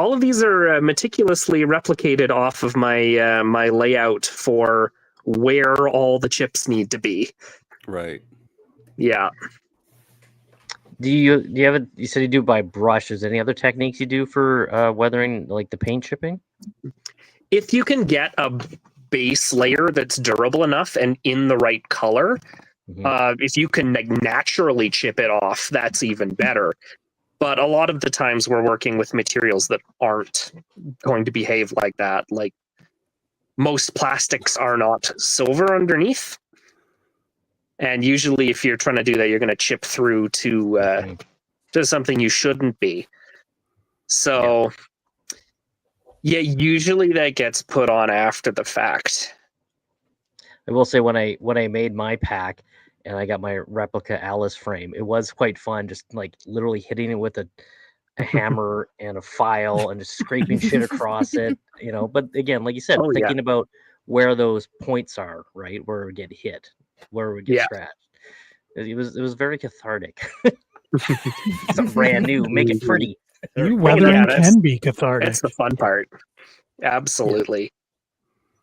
are meticulously replicated off of my my layout for where all the chips need to be. Right. Yeah. Do you have you said you do by brush? Is there any other techniques you do for weathering, like the paint chipping? If you can get a base layer that's durable enough and in the right color, if you can naturally chip it off, that's even better. But a lot of the times we're working with materials that aren't going to behave like that. Like most plastics are not silver underneath. And usually if you're trying to do that, you're going to chip through to something you shouldn't be. So yeah, usually that gets put on after the fact. I will say when I made my pack and I got my replica Alice frame, it was quite fun, just like literally hitting it with a hammer and a file and just scraping shit across it, you know. But again, like you said, thinking about where those points are, right, where we get hit, where we get scratched. It was very cathartic. Something brand new, make it pretty. Weathering can be cathartic. That's the fun part. Absolutely.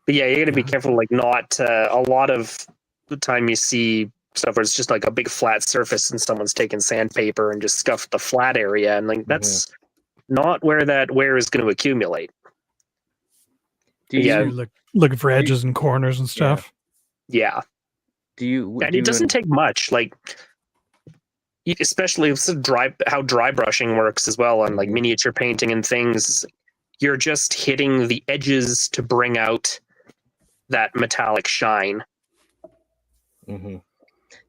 But yeah, you got to be careful. Like, not a lot of the time you see stuff where it's just like a big flat surface and someone's taken sandpaper and just scuffed the flat area, and like that's not where that wear is going to accumulate. Look for edges and corners and stuff. Yeah. And it doesn't take much. Like, especially how dry brushing works as well on like miniature painting and things. You're just hitting the edges to bring out that metallic shine. Do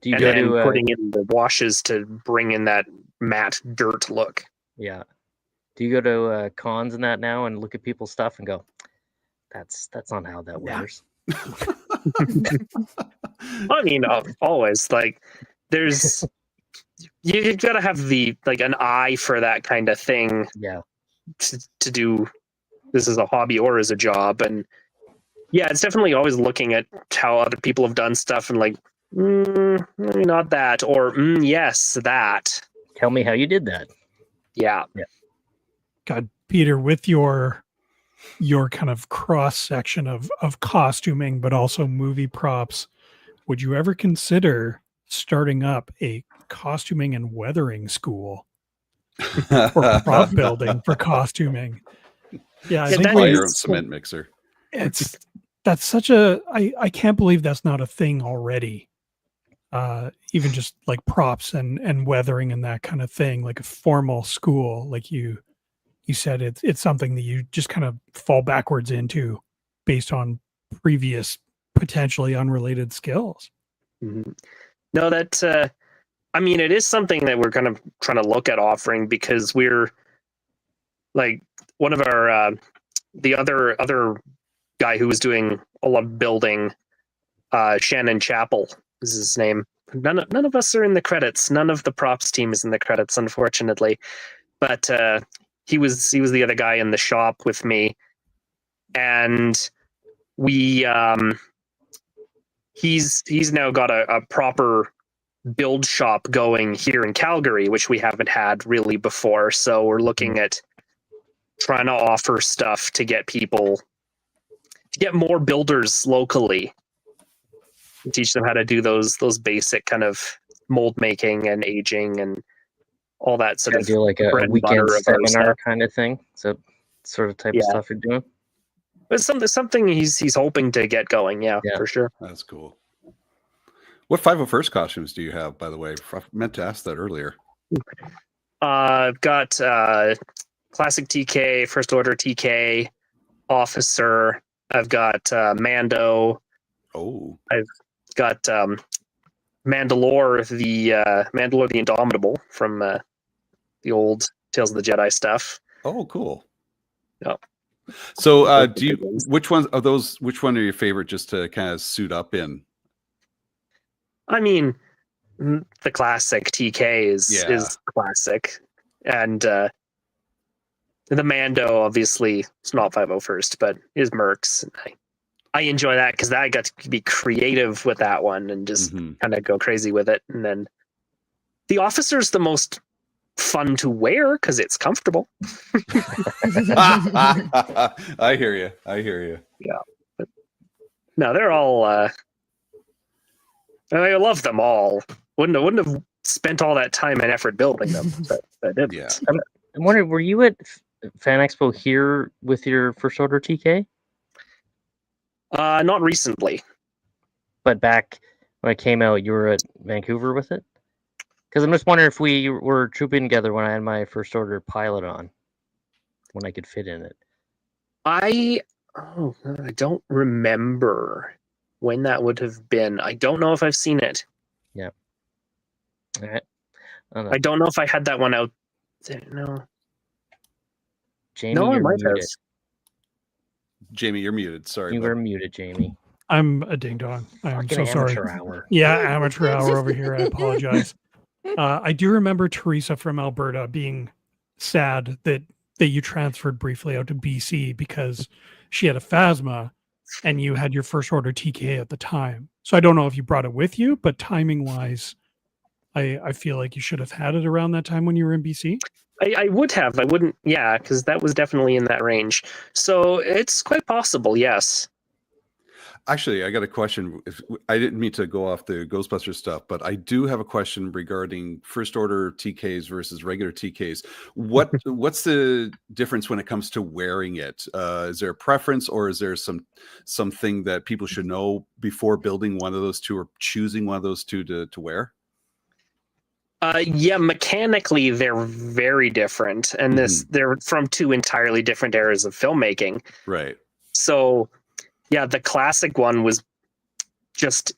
you and go then to putting in the washes to bring in that matte dirt look. Yeah. Do you go to cons and that now and look at people's stuff and go, that's not how that wears? I mean, always, like, there's you've got to have an eye for that kind of thing. Yeah. To do this as a hobby or as a job. And yeah, it's definitely always looking at how other people have done stuff and like, maybe not that, or yes, that. Tell me how you did that. Yeah. God, Peter, with your kind of cross section of costuming, but also movie props, would you ever consider starting up a costuming and weathering school or prop building for costuming? Yeah, I think your own cement mixer. That's such a I can't believe that's not a thing already. Even just like props and weathering and that kind of thing, like a formal school, like you said, it's something that you just kind of fall backwards into based on previous potentially unrelated skills. No, that I mean, it is something that we're kind of trying to look at offering, because we're like one of our the other guy who was doing a lot of building, Shannon Chappell is his name. None of us are in the credits. None of the props team is in the credits, unfortunately. But he was the other guy in the shop with me, and we he's now got a proper build shop going here in Calgary, which we haven't had really before. So we're looking at trying to offer stuff to get more builders locally, teach them how to do those basic kind of mold making and aging and all that sort of do like a weekend seminar kind of thing. So sort of type of stuff you're doing. It's something he's hoping to get going. Yeah, for sure. That's cool. What 501st costumes do you have, by the way? I meant to ask that earlier. I've got classic TK, First Order TK, Officer. I've got Mando. Oh. I've got Mandalore the Indomitable from the old Tales of the Jedi stuff. Oh, cool. Yeah. So, which one are your favorite just to kind of suit up in? I mean, the classic TK is classic, and the Mando obviously it's not 501st, but is Mercs. I enjoy that because I got to be creative with that one and just kind of go crazy with it. And then the Officer's the most fun to wear because it's comfortable. I hear you. Yeah. But, no, they're all. I love them all. Wouldn't have spent all that time and effort building them, but I did. Yeah. I'm wondering, were you at Fan Expo here with your First Order TK? Not recently. But back when it came out, you were at Vancouver with it? Because I'm just wondering if we were trooping together when I had my First Order pilot on, when I could fit in it. I don't remember when that would have been. I don't know if I've seen it. Yeah. All right. I don't know if I had that one out there. No. Jamie, no, I might muted. have. Jamie, you're muted. Sorry. You were muted, Jamie. I'm a ding dong. I'm so sorry. Hour. Yeah, amateur hour over here. I apologize. I do remember Teresa from Alberta being sad that you transferred briefly out to BC because she had a phasma and you had your First Order TK at the time. So I don't know if you brought it with you, but timing wise, I feel like you should have had it around that time when you were in BC. I would have. I wouldn't. Yeah, because that was definitely in that range. So it's quite possible. Yes. Actually, I got a question. I didn't mean to go off the Ghostbusters stuff, but I do have a question regarding First Order TKs versus regular TKs. What's the difference when it comes to wearing it? Is there a preference, or is there something that people should know before building one of those two or choosing one of those two to wear? Yeah, mechanically they're very different, and they're from two entirely different eras of filmmaking. Right. So, yeah, the classic one was just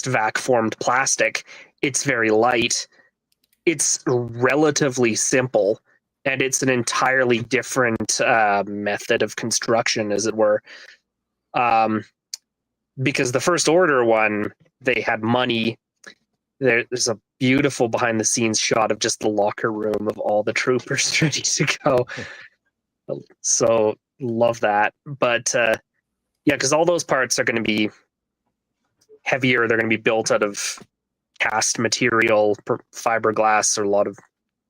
vac formed plastic. It's very light. It's relatively simple, and it's an entirely different method of construction, as it were. Because the First Order one, they had money. There's a beautiful behind the scenes shot of just the locker room of all the troopers ready to go. So love that. But yeah, because all those parts are going to be heavier. They're going to be built out of cast material, fiberglass, or a lot of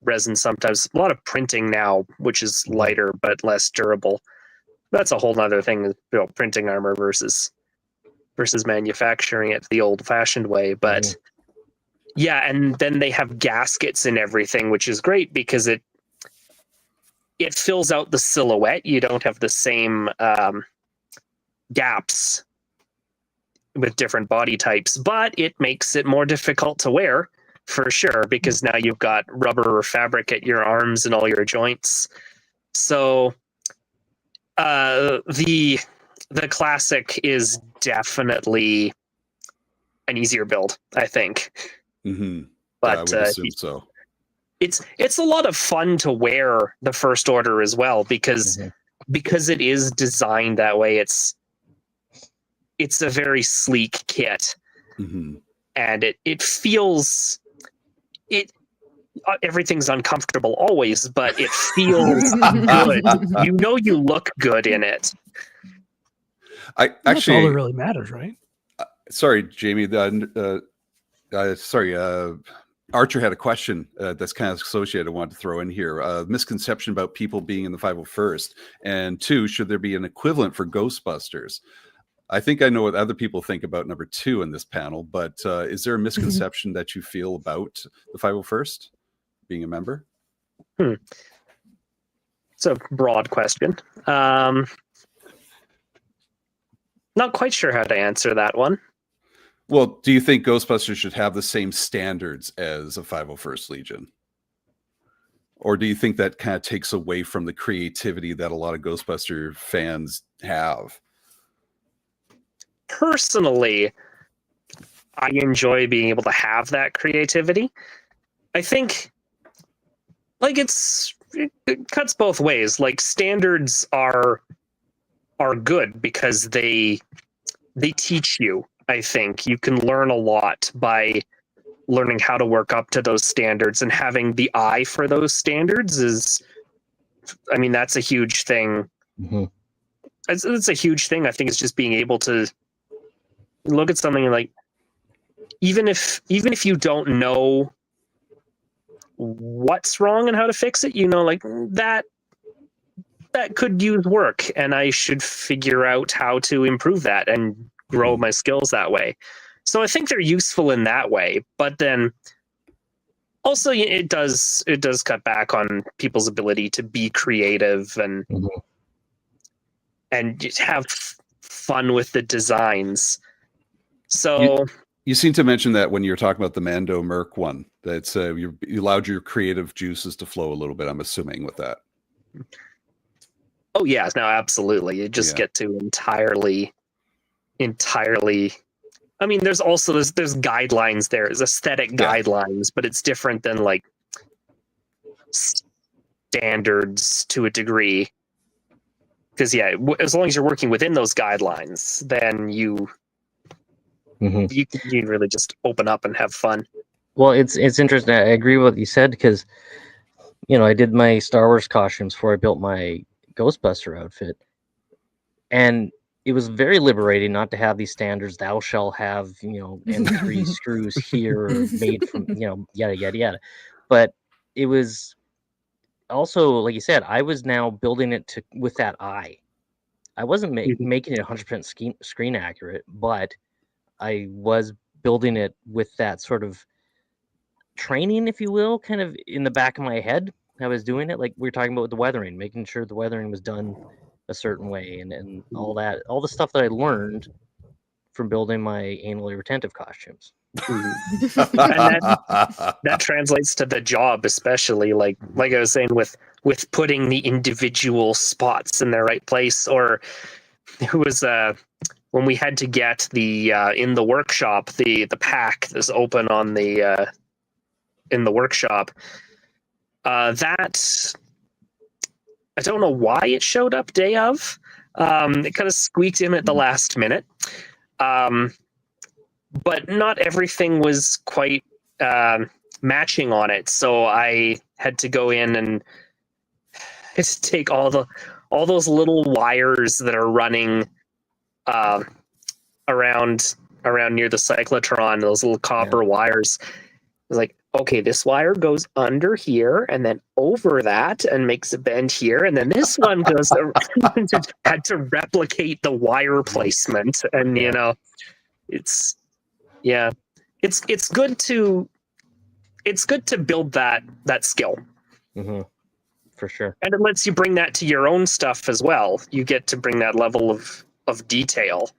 resin sometimes. A lot of printing now, which is lighter but less durable. That's a whole nother thing, printing armor versus manufacturing it the old-fashioned way. But yeah, and then they have gaskets and everything, which is great because it fills out the silhouette. You don't have the same gaps with different body types, but it makes it more difficult to wear for sure, because now you've got rubber or fabric at your arms and all your joints. So the classic is definitely an easier build, I think. Mm-hmm. But I would assume so. It's a lot of fun to wear the First Order as well, because it is designed that way. It's a very sleek kit, and it feels everything's uncomfortable always, but it feels good. You know, you look good in it. That's all that really matters, right? Sorry, Jamie. Archer had a question that's kind of associated. I wanted to throw in here. Misconception about people being in the 501st, and 2, should there be an equivalent for Ghostbusters? I think I know what other people think about number 2 in this panel, but is there a misconception that you feel about the 501st being a member? It's a broad question. Not quite sure how to answer that one. Well, do you think Ghostbusters should have the same standards as a 501st Legion? Or do you think that kind of takes away from the creativity that a lot of Ghostbuster fans have? Personally, I enjoy being able to have that creativity. I think, like, it cuts both ways. Like, standards are good because they teach you. I think you can learn a lot by learning how to work up to those standards, and having the eye for those standards is, I mean, that's a huge thing. Mm-hmm. It's a huge thing. I think it's just being able to look at something and, like, even if you don't know what's wrong and how to fix it, you know, like, that could use work, and I should figure out how to improve that and grow my skills that way. So I think they're useful in that way, but then also it does cut back on people's ability to be creative and just have fun with the designs. So you seem to mention that when you're talking about the Mando Merc one, that's you allowed your creative juices to flow a little bit, I'm assuming, with that. Oh yeah, no, absolutely. You just get to entirely. I mean, there's guidelines there. There's aesthetic guidelines, but it's different than, like, standards to a degree. Because as long as you're working within those guidelines, then you can really just open up and have fun. Well, it's interesting. I agree with what you said, because, you know, I did my Star Wars costumes before I built my Ghostbuster outfit, and it was very liberating not to have these standards. Thou shall have, you know, M3 screws here made from, you know, yada yada yada. But it was also, like you said, I was now building it with that eye. I wasn't making it 100% screen accurate, but I was building it with that sort of training, if you will, kind of in the back of my head. I was doing it like we were talking about with the weathering, making sure the weathering was done a certain way, and all the stuff that I learned from building my anally retentive costumes. And that translates to the job, especially like I was saying with putting the individual spots in their right place. Or it was when we had to get the in the workshop, the pack that's open on the in the workshop, that I don't know why it showed up day of. It kind of squeaked in at the last minute. But not everything was quite matching on it. So I had to go in and take all those little wires that are running around near the cyclotron, those little copper wires. I was like, okay, this wire goes under here and then over that and makes a bend here, and then this one goes. Had to replicate the wire placement, and you know, it's good to build that skill. Mm-hmm. For sure, and it lets you bring that to your own stuff as well. You get to bring that level of detail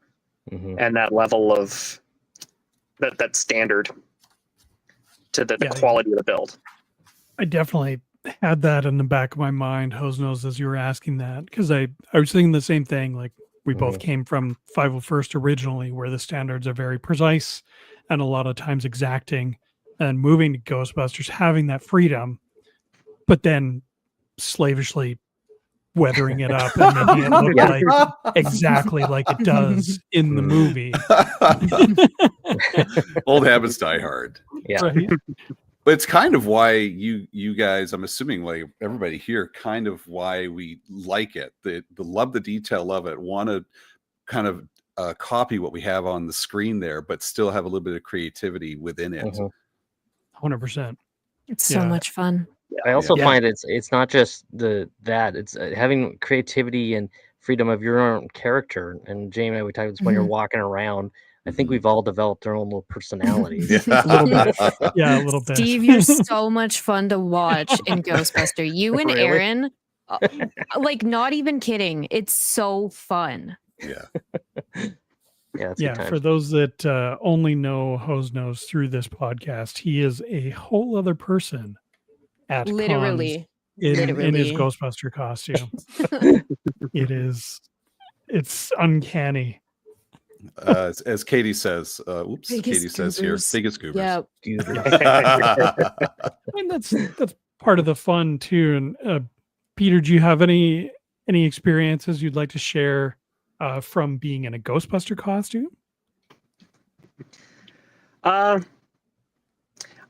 and that level of that standard to the quality of the build. I definitely had that in the back of my mind, Hosenose, as you were asking that, because I was thinking the same thing. Like, we both came from 501st originally, where the standards are very precise and a lot of times exacting, and moving to Ghostbusters, having that freedom, but then slavishly weathering it up and making it look like exactly like it does in the movie. Old habits die hard. Yeah. Right? But it's kind of why you guys, I'm assuming, like everybody here, kind of why we like it. The love the detail of it, want to kind of copy what we have on the screen there, but still have a little bit of creativity within it. 100%. It's so much fun. I also find it's not just that it's having creativity and freedom of your own character. And Jamie and I, we talked about this when you're walking around. I think we've all developed our own little personalities. A little bit. Yeah, a little bit. Steve, you're so much fun to watch in Ghostbuster. You and Really? Aaron, like, not even kidding. It's so fun. Yeah. Yeah, for those that only know Hosenose through this podcast, he is a whole other person at Literally. cons in his Ghostbuster costume. It's uncanny. As Katie says, Katie says here, biggest goobers. Yeah. And that's part of the fun too. And Peter, do you have any experiences you'd like to share from being in a Ghostbuster costume?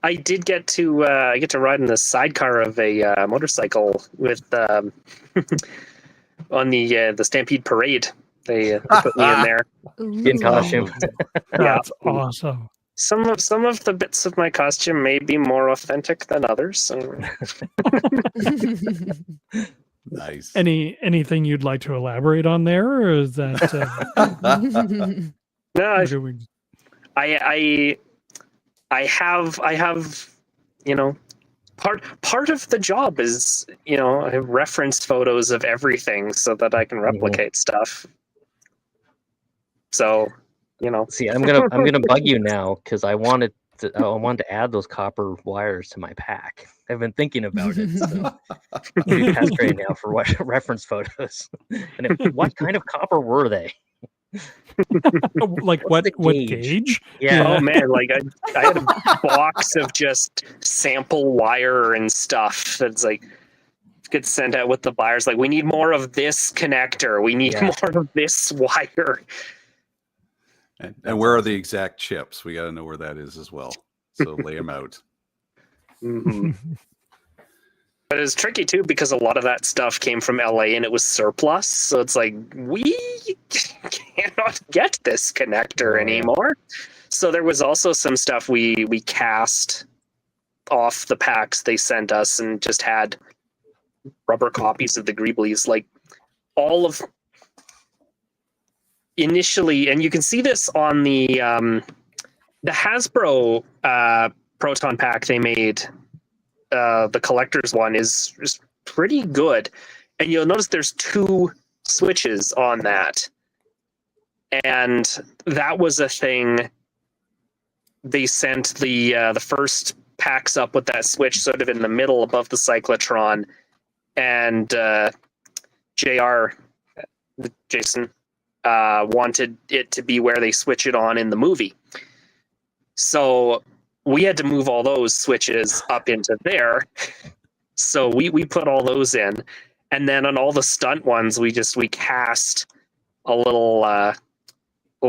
I did get to ride in the sidecar of a motorcycle with on the Stampede Parade. They put me in there in costume. That's awesome. Some of the bits of my costume may be more authentic than others. So. Nice. Anything you'd like to elaborate on there, or is that? No, I have part of the job is I have reference photos of everything so that I can replicate stuff. So see, I'm gonna bug you now because I wanted to add those copper wires to my pack. I've been thinking about it. So that's great now for reference photos. And what kind of copper were they? Like what gauge? Yeah. Oh man, like I had a box of just sample wire and stuff that's like gets sent out with the buyers. Like, we need more of this connector. We need more of this wire. And where are the exact chips? We got to know where that is as well. So lay them out. Mm-hmm. But it was tricky too because a lot of that stuff came from LA and it was surplus. So it's like, we cannot get this connector anymore. So there was also some stuff we cast off the packs they sent us and just had rubber copies of the Greeblies, like all of initially, and you can see this on the Hasbro Proton pack they made. The collector's one is pretty good, and you'll notice there's 2 switches on that, and that was a thing. They sent the first packs up with that switch sort of in the middle above the cyclotron, and Jason wanted it to be where they switch it on in the movie. So we had to move all those switches up into there. So we put all those in. And then on all the stunt ones, we cast a little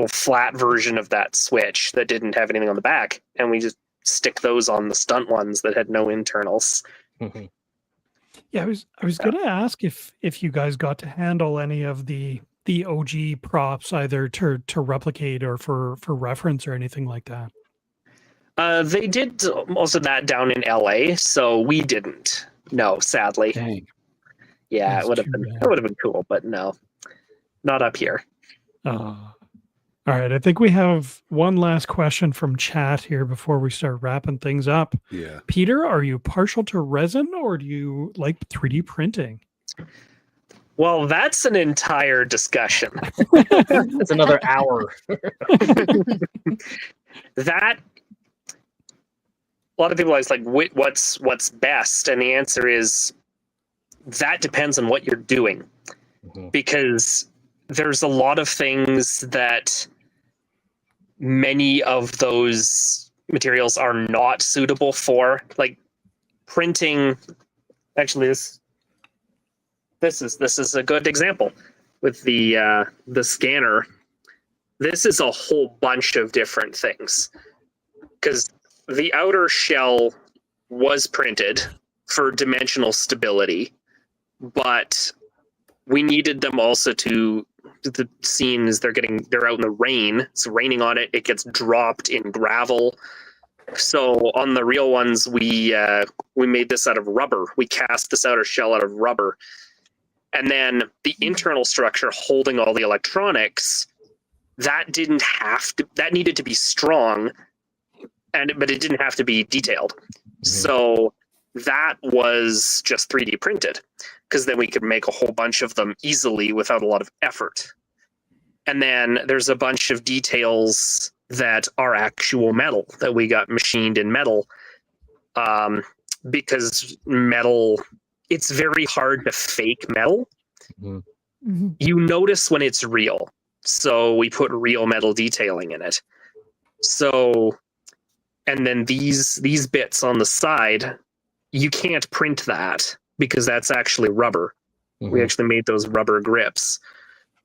flat version of that switch that didn't have anything on the back. And we just stick those on the stunt ones that had no internals. Mm-hmm. Yeah, I was going to ask if you guys got to handle any of the OG props, either to replicate or for reference or anything like that. They did most of that down in LA, so we didn't. No, sadly. Dang. Yeah, That's it would have been cool, but no, not up here. All right, I think we have one last question from chat here before we start wrapping things up. Yeah. Peter, are you partial to resin or do you like 3D printing? Well, that's an entire discussion. That's another hour. That a lot of people are always like, what's best? And the answer is that depends on what you're doing. Mm-hmm. Because there's a lot of things that many of those materials are not suitable for, like printing. Actually, this is a good example with the scanner. This is a whole bunch of different things because the outer shell was printed for dimensional stability, but we needed them also to the scene is they're out in the rain. It's raining on it. It gets dropped in gravel. So on the real ones, we made this out of rubber. We cast this outer shell out of rubber, and then the internal structure holding all the electronics, that needed to be strong, but it didn't have to be detailed. Mm-hmm. So that was just 3D printed, because then we could make a whole bunch of them easily without a lot of effort. And then there's a bunch of details that are actual metal that we got machined in metal, because metal, it's very hard to fake metal. Mm-hmm. You notice when it's real. So we put real metal detailing in it. So, and then these bits on the side, you can't print that because that's actually rubber. Mm-hmm. We actually made those rubber grips.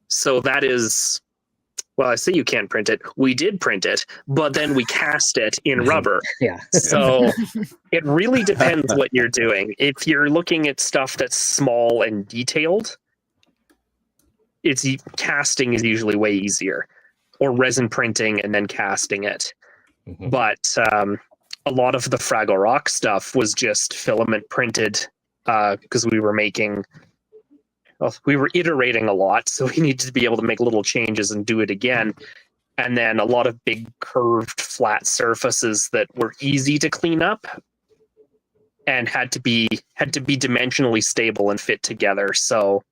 So that is, well, I say you can't print it. We did print it, but then we cast it in rubber. Yeah. So it really depends what you're doing. If you're looking at stuff that's small and detailed, casting is usually way easier, or resin printing and then casting it. Mm-hmm. But a lot of the Fraggle Rock stuff was just filament printed, because we were iterating a lot, so we needed to be able to make little changes and do it again. And then a lot of big curved flat surfaces that were easy to clean up and had to be dimensionally stable and fit together. So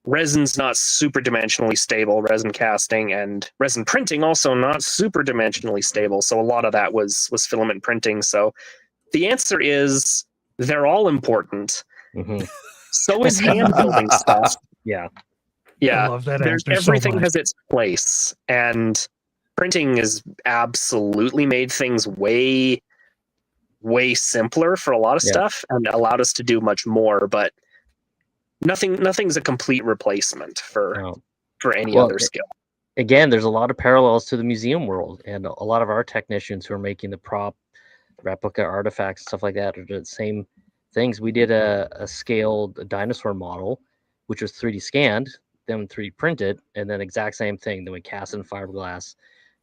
resin's not super dimensionally stable, resin casting, and resin printing also not super dimensionally stable. So a lot of that was filament printing. So the answer is they're all important. Mm-hmm. So is hand building stuff. Yeah. Yeah. I love that Everything has its place. And printing has absolutely made things way, way simpler for a lot of stuff and allowed us to do much more. But nothing's a complete replacement for any other skill. Again, there's a lot of parallels to the museum world, and a lot of our technicians who are making the prop, replica, artifacts, stuff like that are the same things. We did a scaled dinosaur model, which was 3D scanned, then 3D printed, and then exact same thing. Then we cast it in fiberglass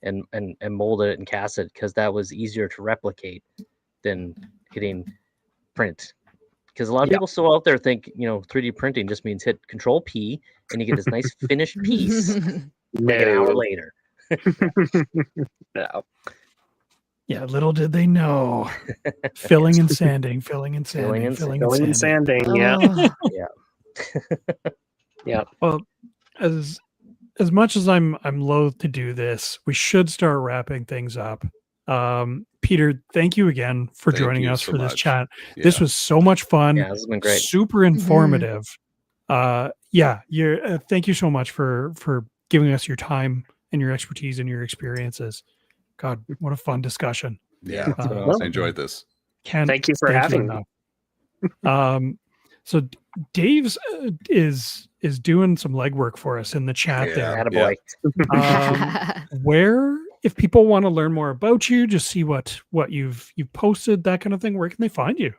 and molded it and cast it, because that was easier to replicate than hitting print. Because a lot of people still out there think, 3D printing just means hit Control P and you get this nice finished piece like an hour later. No. Yeah, little did they know. Filling and sanding. Yeah. Yeah. Well, as much as I'm loath to do this, we should start wrapping things up. Peter, thank you again for joining us for this chat. Yeah. This was so much fun. Yeah, this has been great. Super informative. Mm-hmm. Thank you so much for giving us your time and your expertise and your experiences. God, what a fun discussion. Yeah, I enjoyed this. Thank you for having me. So Dave's is doing some legwork for us in the chat there. Attaboy. Where, if people want to learn more about you, just see what you've posted, that kind of thing, where can they find you?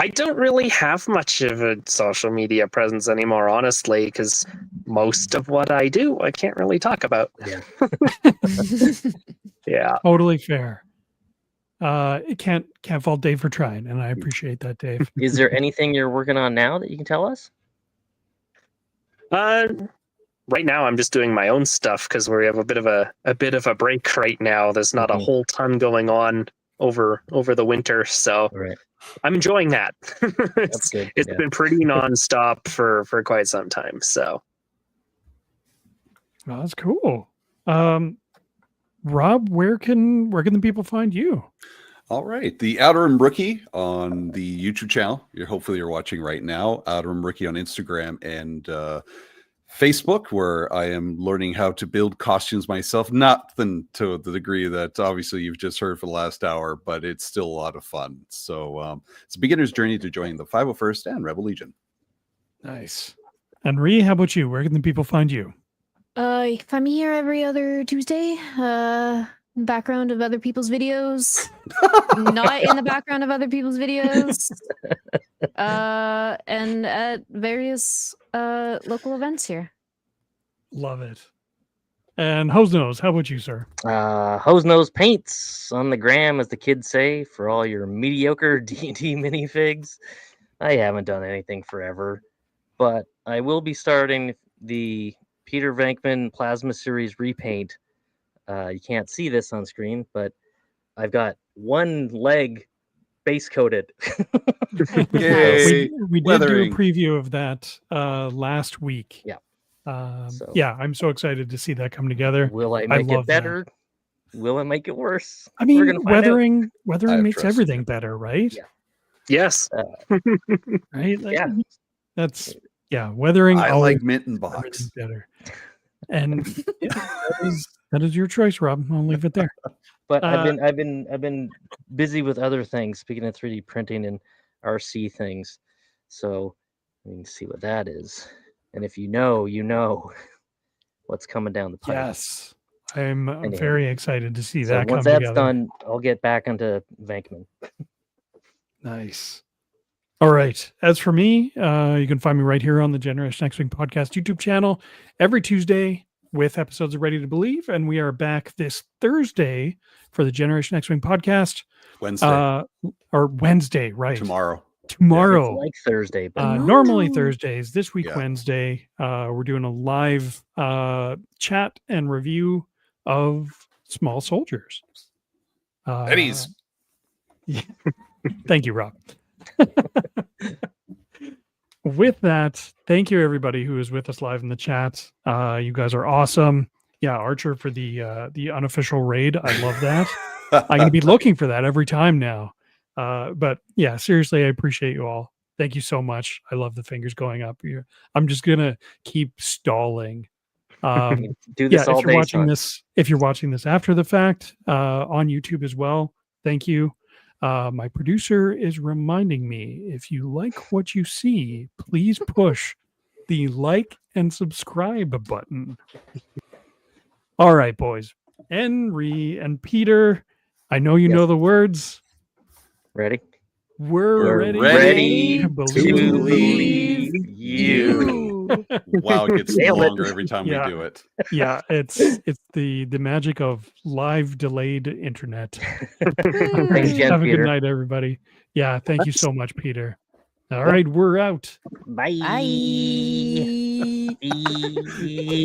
I don't really have much of a social media presence anymore, honestly, because most of what I do, I can't really talk about. Yeah. Yeah. Totally fair. It can't fault Dave for trying, and I appreciate that, Dave. Is there anything you're working on now that you can tell us? Right now I'm just doing my own stuff because we have a bit of a break right now. There's not a whole ton going on over the winter, so I'm enjoying that. It's been pretty nonstop for quite some time. So, well, that's cool. Rob, where can the people find you? All right, the Outer Rim Rookie on the YouTube channel. Hopefully you're watching right now. Outer Rim Rookie on Instagram and Facebook, where I am learning how to build costumes myself. Not to the degree that obviously you've just heard for the last hour, but it's still a lot of fun. So it's a beginner's journey to join the 501st and Rebel Legion. Nice. And Rhea, how about you? Where can the people find you? You can find me here every other Tuesday. Background of other people's videos. Not in the background of other people's videos. And at various local events here. Love it. And Hosenose, how about you, sir? Hosenose paints on the gram, as the kids say, for all your mediocre D&D minifigs. I haven't done anything forever, but I will be starting the Peter Venkman Plasma Series repaint. You can't see this on screen, but I've got one leg base coated. Yay! We did do a preview of that last week. Yeah. Yeah, I'm so excited to see that come together. Will I make it better? Will I make it worse? I mean, weathering makes everything better, right? Yeah. Yes. Right? Yeah. That's weathering. I like mint and box better. And that is your choice, Rob. I'll leave it there. But I've been busy with other things. Speaking of 3D printing and RC things, so we can see what that is. And if you know what's coming down the pipe. Yes, I'm very excited to see that. Once that's done, I'll get back into Venkman. Nice. All right. As for me, you can find me right here on the Generation X Wing Podcast YouTube channel every Tuesday with episodes of Ready to Believe, and we are back this Thursday for the Generation X Wing Podcast. Wednesday, right? Tomorrow. It's like Thursday, but normally Thursdays. This week, Wednesday, we're doing a live chat and review of Small Soldiers. Eddie's. Thank you, Rob. With that, thank you everybody who is with us live in the chat. You guys are awesome. Yeah, Archer for the unofficial raid. I love that. I'm gonna be looking for that every time now. But yeah, seriously, I appreciate you all. Thank you so much. I love the fingers going up here. I'm just gonna keep stalling. Do this all if you're day, watching this, if you're watching this after the fact on YouTube as well, thank you. My producer is reminding me, if you like what you see, please push the like and subscribe button. All right, boys. Henry and Peter, I know you know the words. Ready? We're ready to believe you. Wow, it gets longer every time we do it. Yeah, it's the magic of live delayed internet. Thanks again, Have a Peter. good night, everybody. Yeah, thank you so much, Peter. All right, we're out. Bye. Bye.